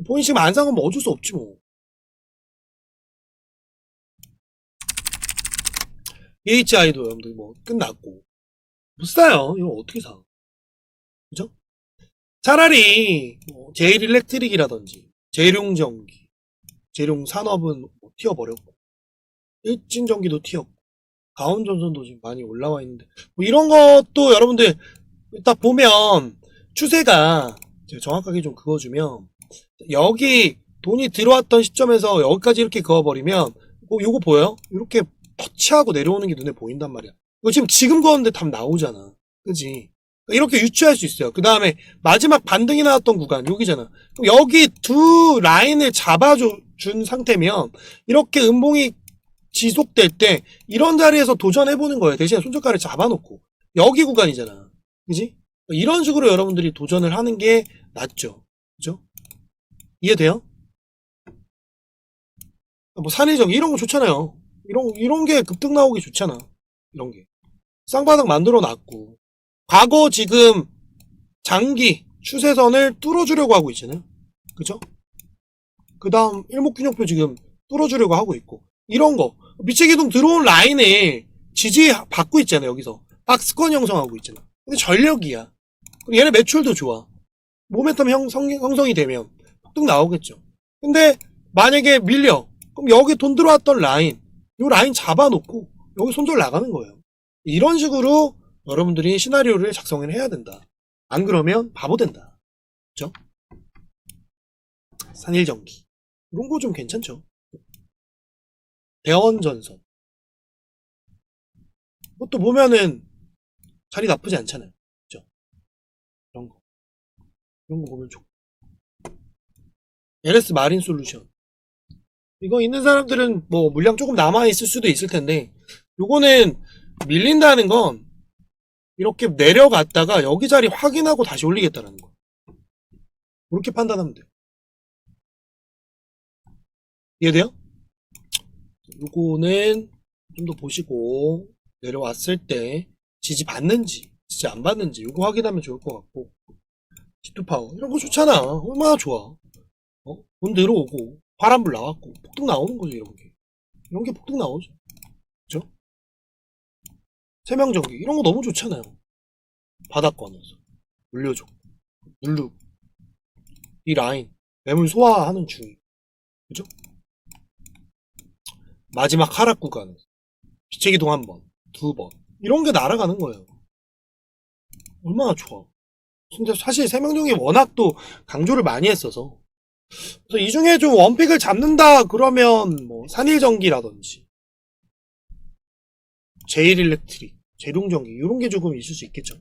본인 지금 안 산 건 뭐 어쩔 수 없지 뭐. EHI도 여러분들 뭐 끝났고 못 사요. 이거 어떻게 사? 그죠? 차라리 뭐 제일일렉트릭이라든지 제룡전기, 제룡산업은 뭐 튀어버렸고, 일진전기도 튀었고, 가온전선도 지금 많이 올라와 있는데, 뭐 이런 것도 여러분들 딱 보면 추세가 제가 정확하게 좀 그어주면, 여기 돈이 들어왔던 시점에서 여기까지 이렇게 그어버리면 요거 보여요? 이렇게 터치하고 내려오는 게 눈에 보인단 말이야. 이거 지금 그었는데 답 나오잖아. 그지? 이렇게 유추할 수 있어요. 그 다음에 마지막 반등이 나왔던 구간 여기잖아. 여기 두 라인을 잡아준 상태면 이렇게 음봉이 지속될 때 이런 자리에서 도전해보는 거예요. 대신에 손절가를 잡아놓고 여기 구간이잖아. 그지? 이런 식으로 여러분들이 도전을 하는 게 낫죠. 그죠? 이해돼요? 뭐 산해정 이런 거 좋잖아요. 이런 게 급등 나오기 좋잖아. 이런 게 쌍바닥 만들어 놨고, 과거 지금 장기 추세선을 뚫어주려고 하고 있잖아요. 그죠? 그 다음 일목균형표 지금 뚫어주려고 하고 있고, 이런 거 미치기둥 들어온 라인을 지지받고 있잖아요. 여기서 박스권 형성하고 있잖아. 근데 전력이야. 얘네 매출도 좋아. 모멘텀 형성이 되면 폭등 나오겠죠. 근데 만약에 밀려, 그럼 여기 돈 들어왔던 라인, 요 라인 잡아놓고 여기 손절 나가는 거예요. 이런 식으로 여러분들이 시나리오를 작성을 해야 된다. 안 그러면 바보 된다. 그죠? 산일전기 이런 거 좀 괜찮죠? 대원전선 그것도 보면은 자리 나쁘지 않잖아요. 그죠? 이런 거 보면 좋고, LS 마린 솔루션 이거 있는 사람들은 뭐 물량 조금 남아있을 수도 있을 텐데, 요거는 밀린다는 건 이렇게 내려갔다가 여기 자리 확인하고 다시 올리겠다라는 거. 그렇게 판단하면 돼요. 이해돼요? 요거는 좀 더 보시고 내려왔을 때 지지 받는지 지지 안 받는지 요거 확인하면 좋을 것 같고, G2 파워 이런 거 좋잖아. 얼마나 좋아. 돈 들어오고 파란불 나왔고 폭등 나오는 거지. 이런 게 폭등 나오죠. 그죠? 세명전기 이런 거 너무 좋잖아요. 바닥 하면서 물려줘, 누르고 이 라인 매물 소화하는 중이, 그죠? 마지막 하락 구간에서 빛의 기동 한 번, 두 번 이런 게 날아가는 거예요. 얼마나 좋아. 근데 사실 세명정이 워낙 또 강조를 많이 했어서, 그래서 이 중에 좀 원픽을 잡는다 그러면 뭐 산일전기라든지 제일일렉트릭, 제룡전기 이런 게 조금 있을 수 있겠죠.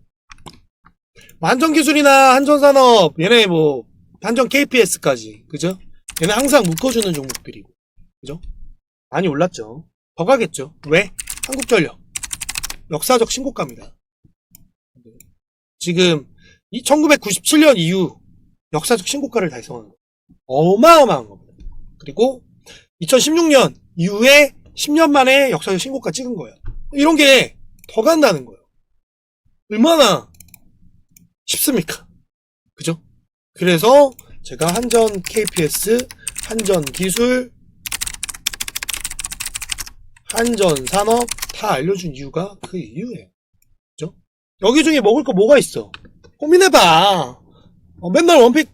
한전기술이나 한전산업 얘네 뭐 한전 KPS까지, 그죠? 얘네 항상 묶어주는 종목들이고, 그죠? 많이 올랐죠. 더 가겠죠. 왜? 한국전력 역사적 신고가입니다. 지금 1997년 이후 역사적 신고가를 달성한 거 어마어마한 겁니다. 그리고 2016년 이후에 10년 만에 역사적 신고가 찍은 거예요. 이런 게 더 간다는 거예요. 얼마나 쉽습니까? 그죠? 그래서 제가 한전 KPS, 한전 기술, 한전 산업 다 알려준 이유가 그 이유예요. 그죠? 여기 중에 먹을 거 뭐가 있어? 고민해봐. 맨날 원픽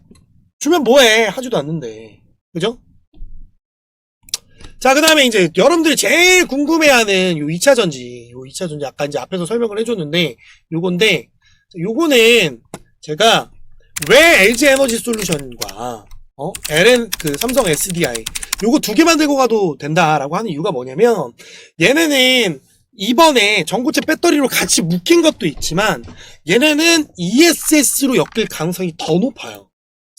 주면 뭐해? 하지도 않는데. 그죠? 자, 그 다음에 이제 여러분들이 제일 궁금해하는 요 2차전지. 요 2차전지 아까 이제 앞에서 설명을 해줬는데, 요건데, 요거는 제가 왜 LG 에너지 솔루션과 삼성 SDI 요거 두 개만 들고 가도 된다라고 하는 이유가 뭐냐면, 얘네는 이번에 전고체 배터리로 같이 묶인 것도 있지만 얘네는 ESS로 엮일 가능성이 더 높아요.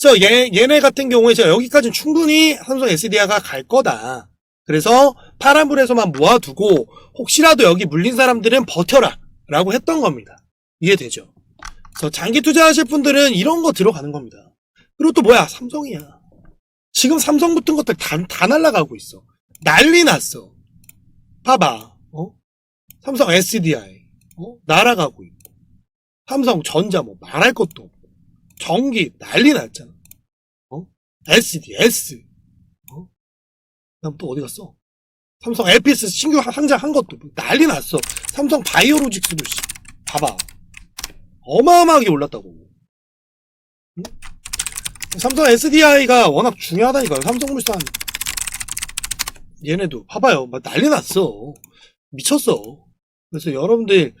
그래서 얘네 같은 경우에 제가 여기까지는 충분히 삼성 SDI가 갈 거다. 그래서 파란불에서만 모아두고 혹시라도 여기 물린 사람들은 버텨라 라고 했던 겁니다. 이해되죠? 그래서 장기 투자하실 분들은 이런 거 들어가는 겁니다. 그리고 또 뭐야? 삼성이야. 지금 삼성 붙은 것들 다 날아가고 있어. 난리 났어. 봐봐. 삼성 SDI 날아가고 있고, 삼성전자 뭐 말할 것도 없고, 전기 난리 났잖아. SDS 그다음 또 어디 갔어? 삼성 LPS 신규 상장한 것도 난리 났어. 삼성 바이오로직스도 봐봐. 어마어마하게 올랐다고. 응? 삼성 SDI가 워낙 중요하다니까요. 삼성물산 얘네도 봐봐요. 막 난리 났어. 미쳤어. 그래서 여러분들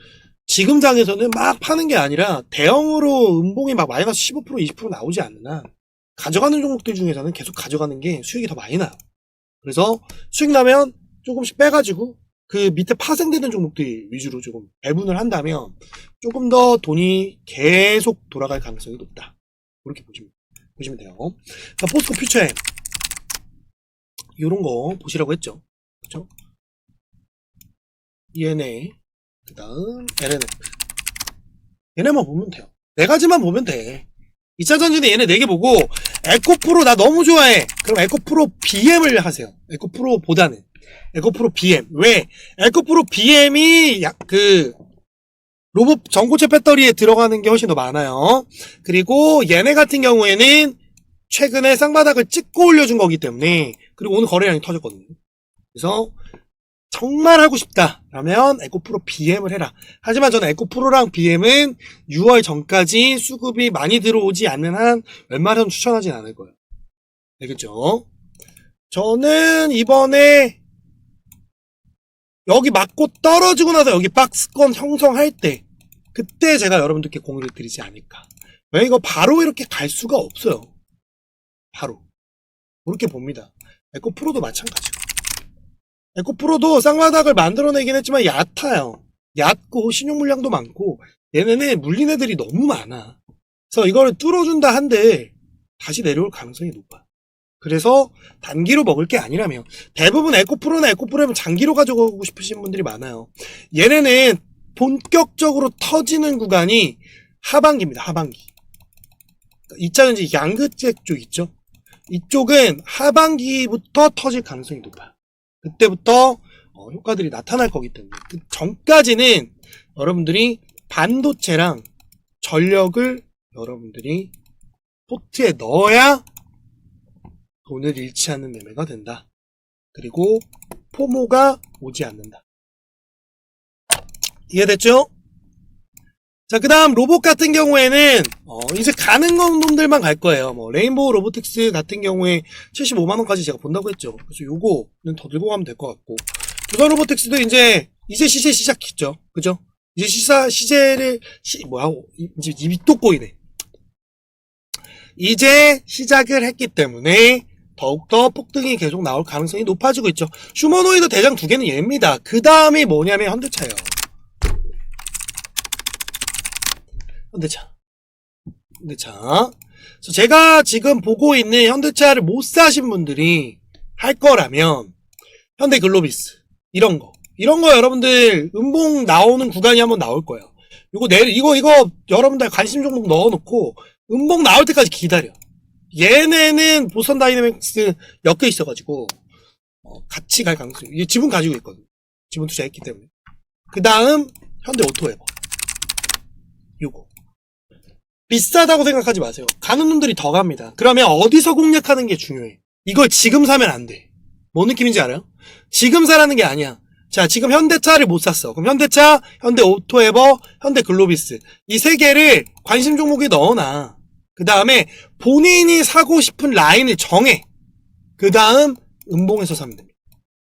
지금 장에서는 막 파는 게 아니라 대형으로 음봉이 막 마이너스 15% 20% 나오지 않는 한 가져가는 종목들 중에서는 계속 가져가는 게 수익이 더 많이 나요. 그래서 수익 나면 조금씩 빼가지고 그 밑에 파생되는 종목들 위주로 조금 배분을 한다면 조금 더 돈이 계속 돌아갈 가능성이 높다. 그렇게 보시면 돼요. 자, 포스코 퓨처엠 이런 거 보시라고 했죠. 그렇죠? ENA 그 다음 LNF 얘네만 보면 돼요. 네 가지만 보면 돼. 2차전지는 얘네 4개 보고 에코프로 나 너무 좋아해. 그럼 에코프로 BM을 하세요. 에코프로보다는 에코프로 BM. 왜? 에코프로 BM이 로봇 전고체 배터리에 들어가는 게 훨씬 더 많아요. 그리고 얘네 같은 경우에는 최근에 쌍바닥을 찍고 올려준 거기 때문에, 그리고 오늘 거래량이 터졌거든요. 그래서 정말 하고 싶다 라면 에코프로 BM을 해라. 하지만 저는 에코프로랑 BM은 6월 전까지 수급이 많이 들어오지 않는 한 웬만하면 추천하진 않을 거예요. 알겠죠? 저는 이번에 여기 맞고 떨어지고 나서 여기 박스권 형성할 때 그때 제가 여러분들께 공유를 드리지 않을까. 왜 이거 바로 이렇게 갈 수가 없어요. 바로 그렇게 봅니다. 에코프로도 마찬가지고. 에코프로도 쌍바닥을 만들어내긴 했지만 얕아요. 얕고 신용 물량도 많고 얘네는 물린 애들이 너무 많아. 그래서 이거를 뚫어준다 한들 다시 내려올 가능성이 높아. 그래서 단기로 먹을 게 아니라면 대부분 에코프로나 에코프로면 장기로 가져가고 싶으신 분들이 많아요. 얘네는 본격적으로 터지는 구간이 하반기입니다. 하반기. 2차전지 양극재 쪽 있죠? 이쪽은 하반기부터 터질 가능성이 높아요. 그때부터 효과들이 나타날 거기 때문에 그 전까지는 여러분들이 반도체랑 전력을 여러분들이 포트에 넣어야 돈을 잃지 않는 매매가 된다. 그리고 포모가 오지 않는다. 이해됐죠? 자, 그 다음 로봇 같은 경우에는 이제 가는 놈들만 갈 거예요. 뭐 레인보우 로보틱스 같은 경우에 75만원까지 제가 본다고 했죠. 그래서 요거는 더 들고 가면 될 것 같고, 두산 로보틱스도 이제 시제 시작했죠. 그죠? 이제 시제를 이제 입이 또 꼬이네. 이제 시작을 했기 때문에 더욱더 폭등이 계속 나올 가능성이 높아지고 있죠. 휴머노이드 대장 두 개는 얘입니다. 그 다음이 뭐냐면 현대차예요. 현대차. 그래서 제가 지금 보고 있는 현대차를 못 사신 분들이 할 거라면 현대 글로비스 이런 거 여러분들 음봉 나오는 구간이 한번 나올 거예요. 이거 여러분들 관심 종목 넣어놓고 음봉 나올 때까지 기다려. 얘네는 보스턴 다이내믹스 엮여 있어가지고 같이 갈 가능성이, 이게 지분 가지고 있거든. 지분 투자했기 때문에. 그 다음 현대 오토웨버. 요거 비싸다고 생각하지 마세요. 가는 놈들이 더 갑니다. 그러면 어디서 공략하는 게 중요해. 이걸 지금 사면 안 돼. 뭔 느낌인지 알아요? 지금 사라는 게 아니야. 자, 지금 현대차를 못 샀어. 그럼 현대차, 현대 오토에버, 현대 글로비스 이 세 개를 관심 종목에 넣어놔. 그 다음에 본인이 사고 싶은 라인을 정해. 그 다음 음봉에서 사면 됩니다.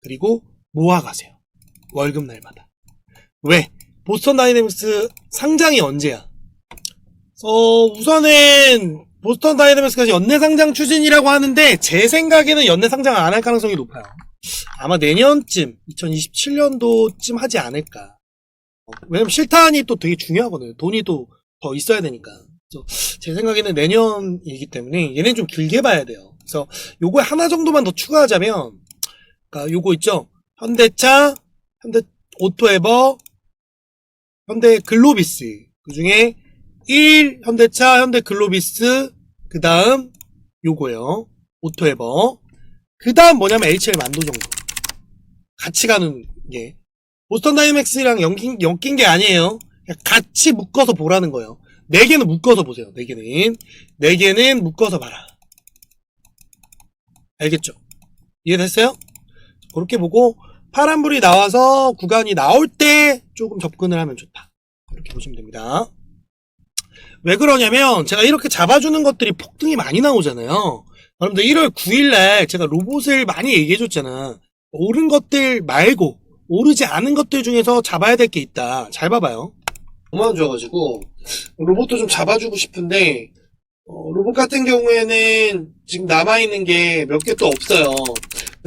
그리고 모아가세요. 월급날마다. 왜? 보스턴 다이내믹스 상장이 언제야? 우선은 보스턴 다이내믹스까지 연내 상장 추진이라고 하는데 제 생각에는 연내 상장 안 할 가능성이 높아요. 아마 내년쯤 2027년도쯤 하지 않을까. 왜냐면 실탄이 또 되게 중요하거든요. 돈이 또 더 있어야 되니까. 그래서 제 생각에는 내년이기 때문에 얘는 좀 길게 봐야 돼요. 그래서 요거 하나 정도만 더 추가하자면, 그러니까 요거 있죠. 현대차, 현대 오토에버, 현대 글로비스. 그 중에 1 현대차, 현대 글로비스, 그 다음 요거요. 오토에버. 그 다음 뭐냐면 HL 만도 정도. 같이 가는 게. 보스턴 다이내믹스랑 엮인 게 아니에요. 그냥 같이 묶어서 보라는 거예요. 4개는 묶어서 보세요. 4개는 묶어서 봐라. 알겠죠? 이해됐어요? 그렇게 보고 파란불이 나와서 구간이 나올 때 조금 접근을 하면 좋다. 이렇게 보시면 됩니다. 왜 그러냐면 제가 이렇게 잡아주는 것들이 폭등이 많이 나오잖아요. 여러분들 1월 9일날 제가 로봇을 많이 얘기해줬잖아. 오른 것들 말고 오르지 않은 것들 중에서 잡아야 될 게 있다. 잘 봐봐요. 너무 안 좋아가지고 로봇도 좀 잡아주고 싶은데 로봇 같은 경우에는 지금 남아있는 게 몇 개 또 없어요.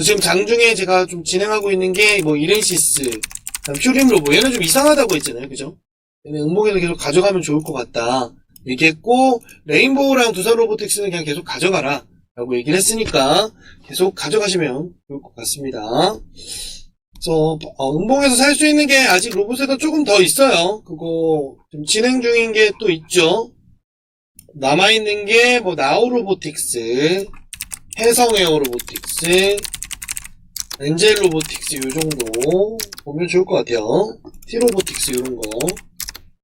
지금 장중에 제가 좀 진행하고 있는 게 뭐 이렌시스, 퓨림 로봇, 얘는 좀 이상하다고 했잖아요. 그죠? 얘는 음봉에서 계속 가져가면 좋을 것 같다 얘기했고, 레인보우랑 두산 로보틱스는 그냥 계속 가져가라 라고 얘기를 했으니까 계속 가져가시면 좋을 것 같습니다. 그래서 음봉에서 살 수 있는 게 아직 로봇에도 조금 더 있어요. 그거 좀 진행 중인 게 또 있죠. 남아있는 게 뭐 나우 로보틱스, 해성 에어 로보틱스, 엔젤 로보틱스 요 정도 보면 좋을 것 같아요. 티 로보틱스 요런 거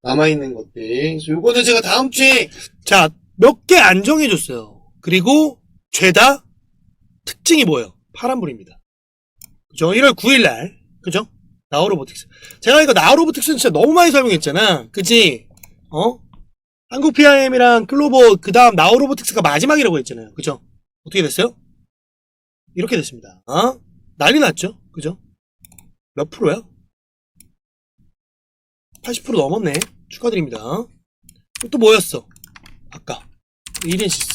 남아있는 것들. 그래서 요거는 제가 다음 주에 자 몇 개 안 정해줬어요. 그리고 죄다 특징이 뭐예요? 파란불입니다. 그죠? 1월 9일날 그죠? 나우 로보틱스. 제가 이거 나우 로보틱스는 진짜 너무 많이 설명했잖아. 그치? 한국 PIM이랑 클로버 그 다음 나우 로보틱스가 마지막이라고 했잖아요. 그죠? 어떻게 됐어요? 이렇게 됐습니다. 난리 났죠? 그죠? 몇 프로야? 80% 넘었네. 축하드립니다. 또 뭐였어? 아까 이렌시스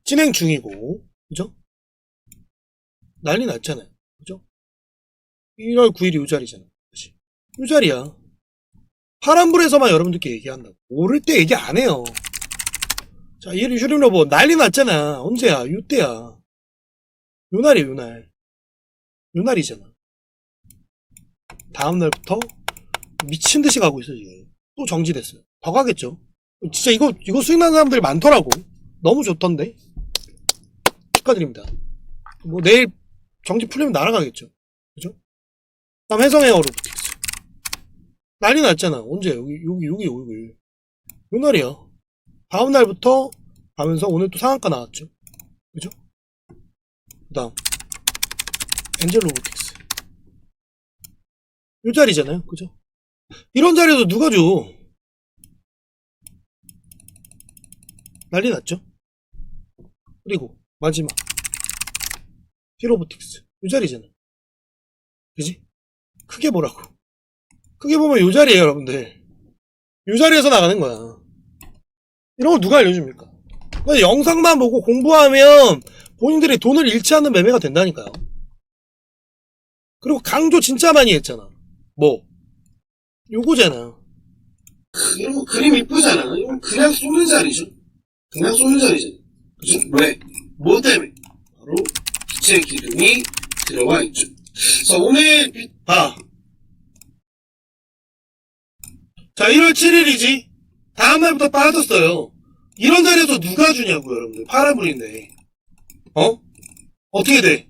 진행 중이고 그죠? 난리 났잖아요. 그죠? 1월 9일이 요 자리잖아. 그치? 요 자리야. 파란불에서만 여러분들께 얘기한다고. 오를 때 얘기 안 해요. 자, 이 휴림 로봇 난리 났잖아. 언제야? 요때야. 요 날이야, 요 날. 요 날이잖아. 다음 날부터 미친 듯이 가고 있어, 지금. 또 정지됐어요. 더 가겠죠. 진짜 이거 수익 나는 사람들이 많더라고. 너무 좋던데. 축하드립니다. 뭐 내일 정지 풀리면 날아가겠죠. 그죠? 다음 해성에어 로보틱스. 난리 났잖아. 언제? 여기. 요 날이야. 다음 날부터 가면서 오늘 또 상한가 나왔죠. 그죠? 그 다음. 엔젤 로보틱스. 요 자리잖아요. 그죠? 이런 자리에서 누가 줘? 난리 났죠? 그리고 마지막. 히로보틱스. 요 자리잖아. 그지? 크게 보라고. 크게 보면 요 자리에요, 여러분들. 요 자리에서 나가는 거야. 이런 거 누가 알려줍니까? 영상만 보고 공부하면 본인들이 돈을 잃지 않는 매매가 된다니까요. 그리고 강조 진짜 많이 했잖아. 뭐? 요거잖아. 이런 거 그림 이쁘잖아. 이건 그냥 쏘는 자리죠. 그냥 쏘는 자리죠. 그죠? 왜? 뭐 때문에? 바로 빛의 기름이 들어가 있죠. 그래서 오늘 봐. 자, 1월 7일이지? 다음날부터 빠졌어요. 이런 자리에서 누가 주냐고요, 여러분들. 파란불인데. 어떻게 돼?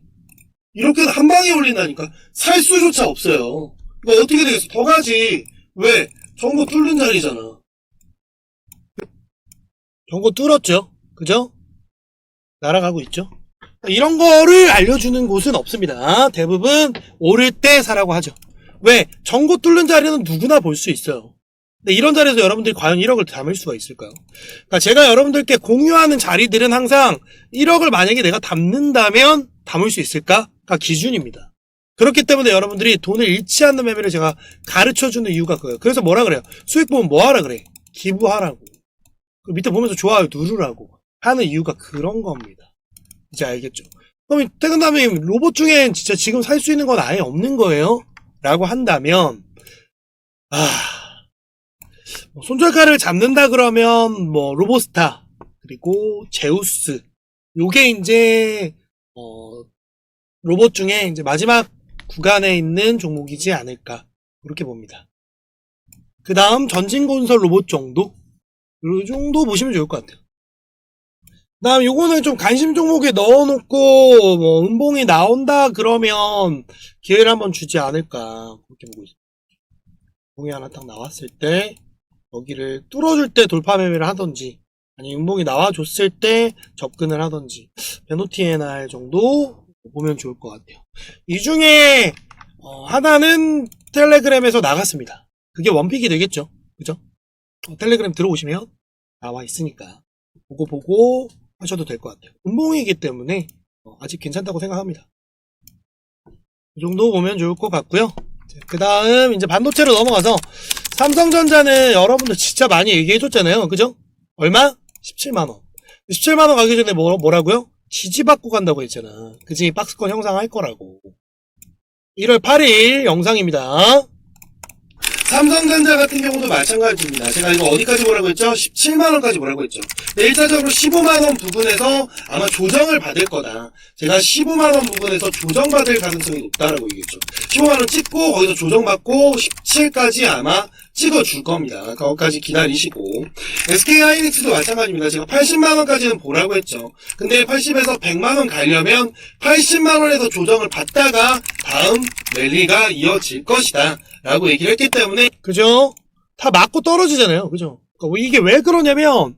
이렇게 한 방에 올린다니까. 살 수조차 없어요. 이거 어떻게 되겠어? 더 가지. 왜? 전부 뚫는 자리잖아. 경고 뚫었죠. 그죠? 날아가고 있죠. 이런 거를 알려주는 곳은 없습니다. 대부분 오를 때 사라고 하죠. 왜? 전고 뚫는 자리는 누구나 볼 수 있어요. 근데 이런 자리에서 여러분들이 과연 1억을 담을 수가 있을까요? 그러니까 제가 여러분들께 공유하는 자리들은 항상 1억을 만약에 내가 담는다면 담을 수 있을까가 기준입니다. 그렇기 때문에 여러분들이 돈을 잃지 않는 매매를 제가 가르쳐주는 이유가 그거예요. 그래서 뭐라 그래요? 수익 보면 뭐 하라 그래? 기부하라고. 그 밑에 보면서 좋아요 누르라고 하는 이유가 그런 겁니다. 이제 알겠죠? 그럼 태근남님 로봇 중엔 진짜 지금 살 수 있는 건 아예 없는 거예요? 라고 한다면 손절가를 잡는다 그러면 뭐 로보스타 그리고 제우스 요게 이제 로봇 중에 이제 마지막 구간에 있는 종목이지 않을까 그렇게 봅니다. 그 다음 전진건설 로봇 정도 이 정도 보시면 좋을 것 같아요. 그 다음 요거는 좀 관심 종목에 넣어놓고 뭐 음봉이 나온다 그러면 기회를 한번 주지 않을까 그렇게 보고 있습니다. 음봉이 하나 딱 나왔을 때 여기를 뚫어줄 때 돌파 매매를 하던지 아니 음봉이 나와줬을 때 접근을 하던지 베노티에날 정도 보면 좋을 것 같아요. 이 중에 하나는 텔레그램에서 나갔습니다. 그게 원픽이 되겠죠. 그죠? 텔레그램 들어오시면 나와 있으니까 보고 하셔도 될 것 같아요. 음봉이기 때문에 아직 괜찮다고 생각합니다. 이 정도 보면 좋을 것 같고요. 그 다음 이제 반도체로 넘어가서 삼성전자는 여러분들 진짜 많이 얘기해줬잖아요. 그죠? 얼마? 17만원. 17만원 가기 전에 뭐라고요? 지지받고 간다고 했잖아. 그지? 박스권 형성할 거라고. 1월 8일 영상입니다. 삼성전자 같은 경우도 마찬가지입니다. 제가 이거 어디까지 뭐라고 했죠? 17만원까지 뭐라고 했죠? 네, 1차적으로 15만원 부분에서 아마 조정을 받을 거다. 제가 15만원 부분에서 조정받을 가능성이 높다라고 얘기했죠. 15만원 찍고 거기서 조정받고 17까지 아마 찍어줄 겁니다. 거기까지 기다리시고. SK하이닉스도 마찬가지입니다. 제가 80만원까지는 보라고 했죠. 근데 80에서 100만원 가려면 80만원에서 조정을 받다가 다음 랠리가 이어질 것이다. 라고 얘기를 했기 때문에. 그죠? 다 맞고 떨어지잖아요. 그죠? 그러니까 이게 왜 그러냐면,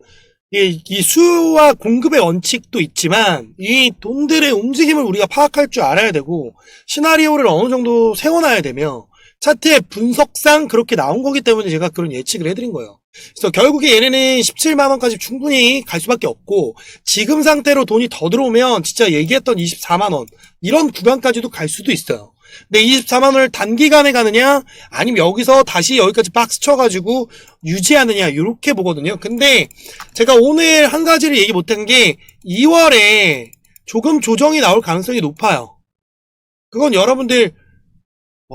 이 수요와 공급의 원칙도 있지만, 이 돈들의 움직임을 우리가 파악할 줄 알아야 되고, 시나리오를 어느 정도 세워놔야 되며, 차트의 분석상 그렇게 나온 거기 때문에 제가 그런 예측을 해드린 거예요. 그래서 결국에 얘네는 17만원까지 충분히 갈 수밖에 없고, 지금 상태로 돈이 더 들어오면 진짜 얘기했던 24만원, 이런 구간까지도 갈 수도 있어요. 근데 24만원을 단기간에 가느냐 아니면 여기서 다시 여기까지 박스 쳐가지고 유지하느냐 이렇게 보거든요. 근데 제가 오늘 한 가지를 얘기 못한 게 2월에 조금 조정이 나올 가능성이 높아요. 그건 여러분들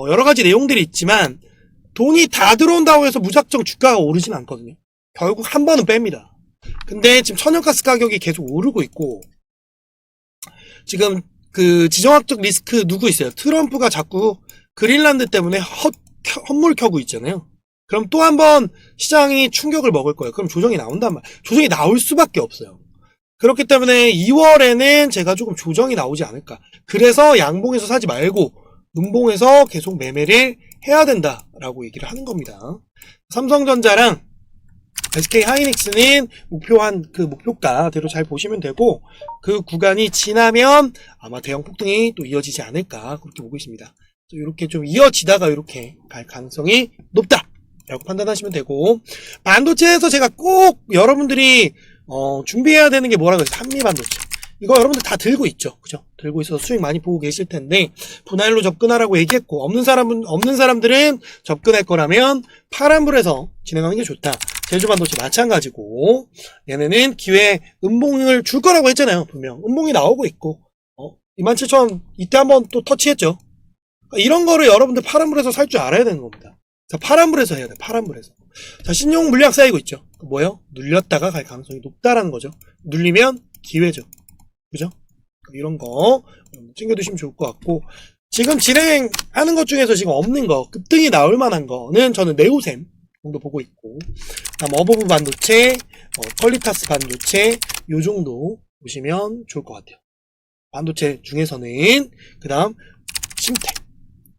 여러 가지 내용들이 있지만 돈이 다 들어온다고 해서 무작정 주가가 오르진 않거든요. 결국 한 번은 뺍니다. 근데 지금 천연가스 가격이 계속 오르고 있고 지금 그 지정학적 리스크 누구 있어요? 트럼프가 자꾸 그린란드 때문에 헛물 켜고 있잖아요. 그럼 또 한 번 시장이 충격을 먹을 거예요. 그럼 조정이 나온단 말이에요. 조정이 나올 수밖에 없어요. 그렇기 때문에 2월에는 제가 조금 조정이 나오지 않을까. 그래서 양봉에서 사지 말고 눈봉에서 계속 매매를 해야 된다라고 얘기를 하는 겁니다. 삼성전자랑 SK 하이닉스는 그 목표가대로 잘 보시면 되고, 그 구간이 지나면 아마 대형 폭등이 또 이어지지 않을까 그렇게 보고 있습니다. 이렇게 좀 이어지다가 이렇게 갈 가능성이 높다라고 판단하시면 되고, 반도체에서 제가 꼭 여러분들이 준비해야 되는 게 뭐라고 해서 한미 반도체. 이거 여러분들 다 들고 있죠. 그죠? 들고 있어서 수익 많이 보고 계실 텐데, 분할로 접근하라고 얘기했고, 없는 사람들은 접근할 거라면 파란불에서 진행하는 게 좋다. 제주반도체 마찬가지고, 얘네는 기회 음봉을 줄 거라고 했잖아요. 분명. 음봉이 나오고 있고, 27,000원 이때 한번 또 터치했죠. 그러니까 이런 거를 여러분들 파란불에서 살 줄 알아야 되는 겁니다. 자, 파란불에서 해야 돼. 파란불에서. 자, 신용 물량 쌓이고 있죠. 뭐예요? 눌렸다가 갈 가능성이 높다라는 거죠. 눌리면 기회죠. 그죠? 이런 거 챙겨두시면 좋을 것 같고, 지금 진행하는 것 중에서 지금 없는 거, 급등이 나올 만한 거는 저는 네오셈 정도 보고 있고, 다음 어버브 반도체, 퀄리타스 반도체 요 정도 보시면 좋을 것 같아요. 반도체 중에서는 그 다음 심텍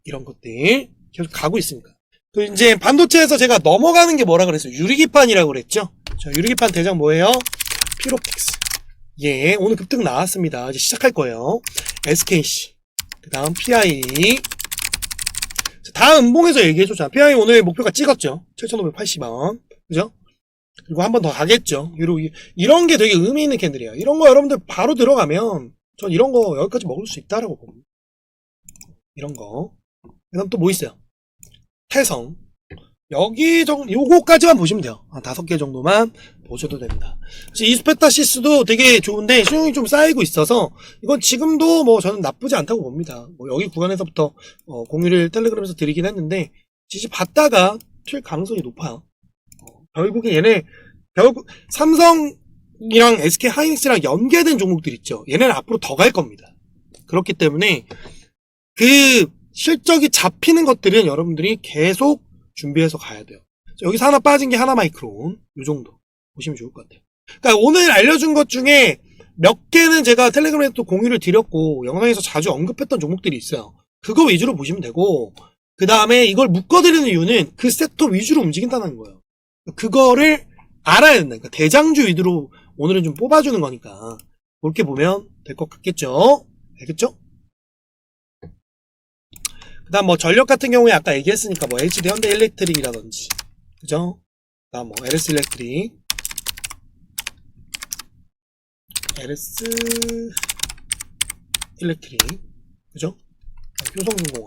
이런 것들 계속 가고 있으니까. 또 이제 반도체에서 제가 넘어가는 게 뭐라 그랬어요? 유리기판이라고 그랬죠? 자, 유리기판 대장 뭐예요? 피로텍스. 예, 오늘 급등 나왔습니다. 이제 시작할 거예요. SKC. 그 다음 PI. 다 음봉에서 얘기해줬잖아. PI 오늘 목표가 찍었죠. 7,580원. 그죠? 그리고 한 번 더 가겠죠. 이런 게 되게 의미 있는 캔들이에요. 이런 거 여러분들 바로 들어가면 전 이런 거 여기까지 먹을 수 있다라고 봅니다. 이런 거. 그 다음 또 뭐 있어요? 태성. 여기 정도, 요거까지만 보시면 돼요. 한 5개 정도만 보셔도 됩니다. 이스페타시스도 되게 좋은데 수용이 좀 쌓이고 있어서 이건 지금도 뭐 저는 나쁘지 않다고 봅니다. 뭐 여기 구간에서부터 공유를 텔레그램에서 드리긴 했는데 지지 받다가 튈 가능성이 높아요. 결국에 얘네 삼성이랑 SK 하이닉스랑 연계된 종목들 있죠. 얘네는 앞으로 더 갈 겁니다. 그렇기 때문에 그 실적이 잡히는 것들은 여러분들이 계속 준비해서 가야 돼요. 여기서 하나 빠진 게 하나마이크론 요 정도 보시면 좋을 것 같아요. 그러니까 오늘 알려준 것 중에 몇 개는 제가 텔레그램에 또 공유를 드렸고 영상에서 자주 언급했던 종목들이 있어요. 그거 위주로 보시면 되고, 그 다음에 이걸 묶어드리는 이유는 그 섹터 위주로 움직인다는 거예요. 그거를 알아야 된다. 그러니까 대장주 위주로 오늘은 좀 뽑아주는 거니까 그렇게 보면 될 것 같겠죠? 알겠죠? 그 다음 뭐 전력 같은 경우에 아까 얘기했으니까 뭐 HD 현대 일렉트릭이라든지, 그죠? 그 다음 뭐 LS 일렉트릭, LS 일렉트릭, 그죠? 효성중공업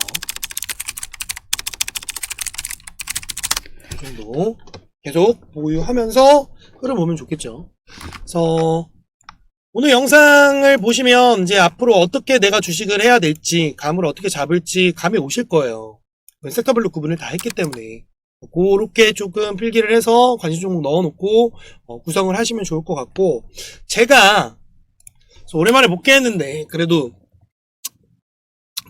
이 정도 계속 보유하면서 흐름 보면 좋겠죠. 그래서 오늘 영상을 보시면 이제 앞으로 어떻게 내가 주식을 해야 될지, 감을 어떻게 잡을지 감이 오실 거예요. 섹터별로 구분을 다 했기 때문에 그렇게 조금 필기를 해서 관심 종목 넣어놓고 구성을 하시면 좋을 것 같고, 제가 오랜만에 복귀했는데 그래도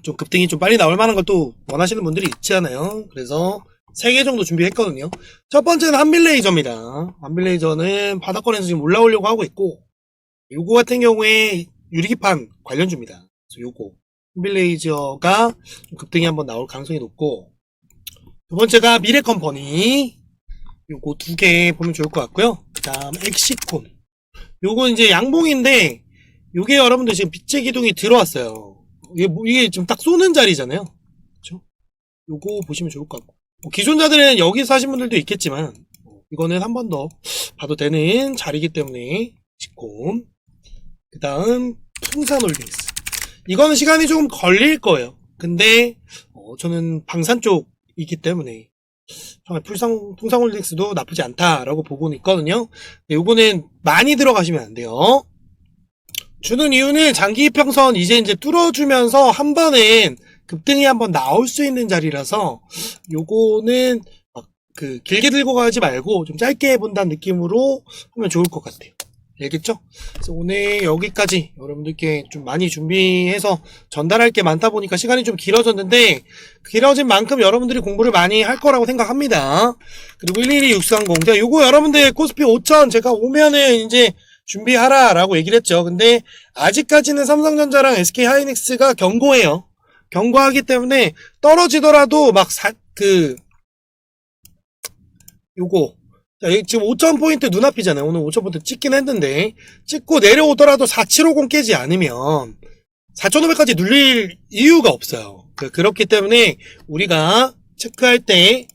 좀 급등이 좀 빨리 나올 만한 걸 또 원하시는 분들이 있잖아요. 그래서 3개 정도 준비했거든요. 첫 번째는 한빌레이저입니다. 한빌레이저는 바닥권에서 지금 올라오려고 하고 있고, 요거 같은 경우에 유리기판 관련주입니다. 그래서 요거 한빌레이저가 좀 급등이 한번 나올 가능성이 높고, 두 번째가 미래컴퍼니 요거 2개 보면 좋을 것 같고요. 그 다음 엑시콘, 요거 이제 양봉인데 요게 여러분들 지금 빛의 기둥이 들어왔어요. 이게 지금 딱 쏘는 자리잖아요. 그렇죠? 요거 보시면 좋을 것 같고, 기존자들은 여기서 하신 분들도 있겠지만 이거는 한 번 더 봐도 되는 자리이기 때문에 엑시콘. 그 다음 풍산홀딩스, 이거는 시간이 조금 걸릴 거예요. 근데 저는 방산 쪽이기 때문에 풍산홀딩스도 나쁘지 않다라고 보고는 있거든요. 요거는 많이 들어가시면 안 돼요. 주는 이유는 장기 이평선 이제 뚫어주면서 한 번은 급등이 한번 나올 수 있는 자리라서 요거는 길게 들고 가지 말고 좀 짧게 본다는 느낌으로 하면 좋을 것 같아요. 알겠죠? 그래서 오늘 여기까지 여러분들께 좀 많이 준비해서 전달할 게 많다 보니까 시간이 좀 길어졌는데, 길어진 만큼 여러분들이 공부를 많이 할 거라고 생각합니다. 그리고 112630, 제가 요거 여러분들 코스피 5000 제가 오면은 이제 준비하라 라고 얘기를 했죠. 근데 아직까지는 삼성전자랑 SK 하이닉스가 견고해요. 견고하기 때문에 떨어지더라도 막 요거. 자, 지금 5,000포인트 눈앞이잖아요. 오늘 5,000포인트 찍긴 했는데, 찍고 내려오더라도 4750 깨지 않으면 4,500까지 눌릴 이유가 없어요. 그렇기 때문에 우리가 체크할 때,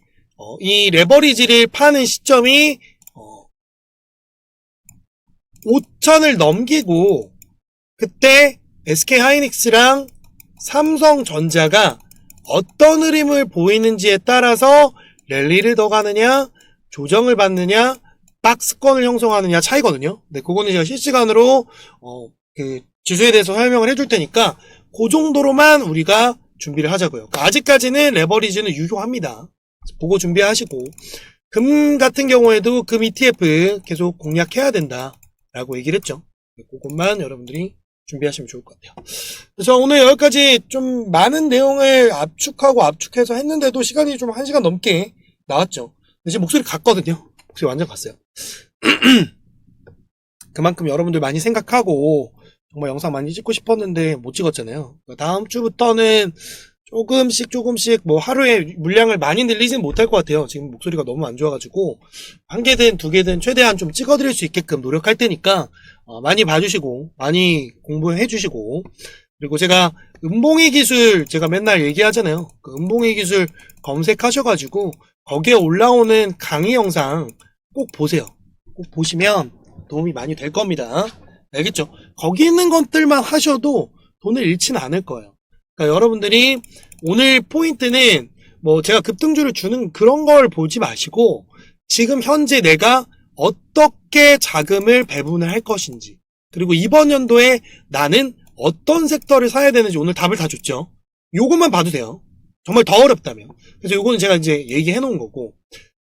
이 레버리지를 파는 시점이, 5,000을 넘기고, 그때 SK 하이닉스랑 삼성전자가 어떤 흐름을 보이는지에 따라서 랠리를 더 가느냐, 조정을 받느냐, 박스권을 형성하느냐 차이거든요. 네, 그거는 제가 실시간으로, 지수에 대해서 설명을 해줄 테니까, 그 정도로만 우리가 준비를 하자고요. 그러니까 아직까지는 레버리지는 유효합니다. 보고 준비하시고, 금 같은 경우에도 금 ETF 계속 공략해야 된다. 라고 얘기를 했죠. 그것만 여러분들이 준비하시면 좋을 것 같아요. 그래서 오늘 여기까지 좀 많은 내용을 압축해서 했는데도 시간이 좀 1시간 넘게 나왔죠. 근데 지금 목소리 갔거든요. 목소리 완전 갔어요. 그만큼 여러분들 많이 생각하고 정말 영상 많이 찍고 싶었는데 못 찍었잖아요. 다음 주부터는 조금씩 뭐 하루에 물량을 많이 늘리진 못할 것 같아요. 지금 목소리가 너무 안 좋아가지고 1개든 2개든 최대한 좀 찍어드릴 수 있게끔 노력할 테니까 많이 봐주시고 많이 공부해주시고, 그리고 제가 음봉의 기술 제가 맨날 얘기하잖아요. 그 음봉의 기술 검색하셔가지고 거기에 올라오는 강의 영상 꼭 보세요. 꼭 보시면 도움이 많이 될 겁니다. 알겠죠? 거기 있는 것들만 하셔도 돈을 잃지는 않을 거예요. 그러니까 여러분들이 오늘 포인트는 뭐 제가 급등주를 주는 그런 걸 보지 마시고 지금 현재 내가 어떻게 자금을 배분을 할 것인지, 그리고 이번 연도에 나는 어떤 섹터를 사야 되는지 오늘 답을 다 줬죠. 요것만 봐도 돼요. 정말 더 어렵다면. 그래서 요거는 제가 이제 얘기해 놓은 거고,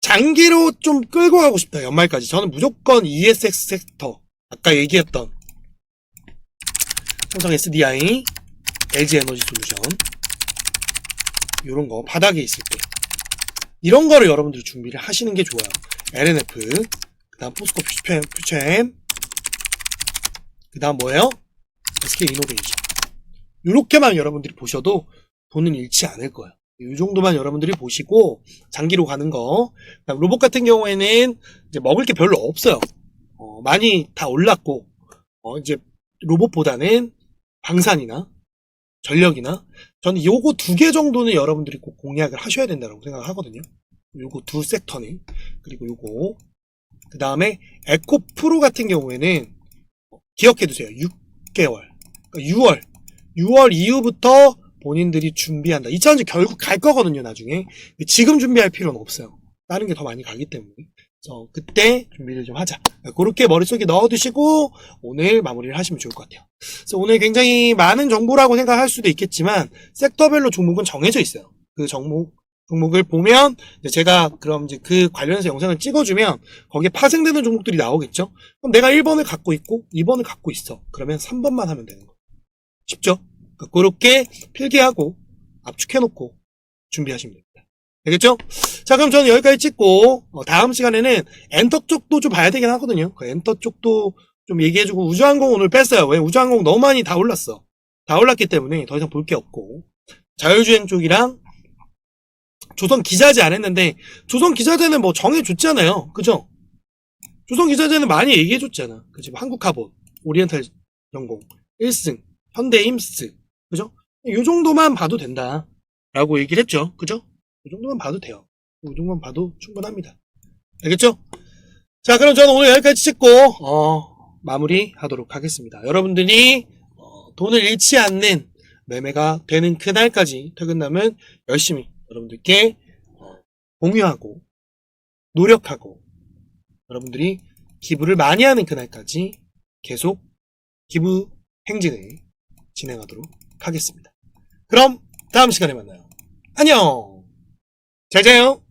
장기로 좀 끌고 가고 싶다 연말까지 저는 무조건 ESX 섹터, 아까 얘기했던 삼성 SDI, LG 에너지 솔루션, 요런 거 바닥에 있을 때 이런 거를 여러분들이 준비를 하시는 게 좋아요. LNF, 그 다음 포스코 퓨처엠, 그 다음 뭐예요? SK 이노베이션. 요렇게만 여러분들이 보셔도 돈은 잃지 않을 거예요. 이 정도만 여러분들이 보시고 장기로 가는 거. 로봇 같은 경우에는 이제 먹을 게 별로 없어요. 많이 다 올랐고, 이제 로봇보다는 방산이나 전력이나, 저는 요거 2개 정도는 여러분들이 꼭 공략을 하셔야 된다고 생각하거든요. 요거 2 섹터는. 그리고 요거, 그 다음에 에코프로 같은 경우에는 기억해두세요. 6개월, 그러니까 6월 이후부터 본인들이 준비한다. 2차전지 결국 갈 거거든요, 나중에. 지금 준비할 필요는 없어요. 다른 게 더 많이 가기 때문에. 그래서 그때 준비를 좀 하자. 그렇게 머릿속에 넣어두시고 오늘 마무리를 하시면 좋을 것 같아요. 그래서 오늘 굉장히 많은 정보라고 생각할 수도 있겠지만 섹터별로 종목은 정해져 있어요. 그 종목을 보면 제가 그럼 이제 그 관련해서 영상을 찍어주면 거기에 파생되는 종목들이 나오겠죠. 그럼 내가 1번을 갖고 있고 2번을 갖고 있어. 그러면 3번만 하면 되는 거예요. 쉽죠? 그렇게 필기하고 압축해놓고 준비하시면 됩니다. 알겠죠? 자, 그럼 저는 여기까지 찍고 다음 시간에는 엔터 쪽도 좀 봐야 되긴 하거든요. 그 엔터 쪽도 좀 얘기해주고, 우주항공 오늘 뺐어요. 왜? 우주항공 너무 많이 다 올랐어. 다 올랐기 때문에 더 이상 볼 게 없고, 자율주행 쪽이랑 조선기자재 안 했는데, 조선기자재는 뭐 정해줬잖아요. 그죠? 조선기자재는 많이 얘기해줬잖아. 그치? 한국카본, 오리엔탈 전공, 1승, 현대힘스, 그죠? 이 정도만 봐도 된다 라고 얘기를 했죠. 그죠? 이 정도만 봐도 돼요. 이 정도만 봐도 충분합니다. 알겠죠? 자, 그럼 저는 오늘 여기까지 찍고 마무리 하도록 하겠습니다. 여러분들이 돈을 잃지 않는 매매가 되는 그날까지 퇴근남은 열심히 여러분들께 공유하고 노력하고, 여러분들이 기부를 많이 하는 그날까지 계속 기부 행진을 진행하도록 하겠습니다. 그럼 다음 시간에 만나요. 안녕. 잘 자요.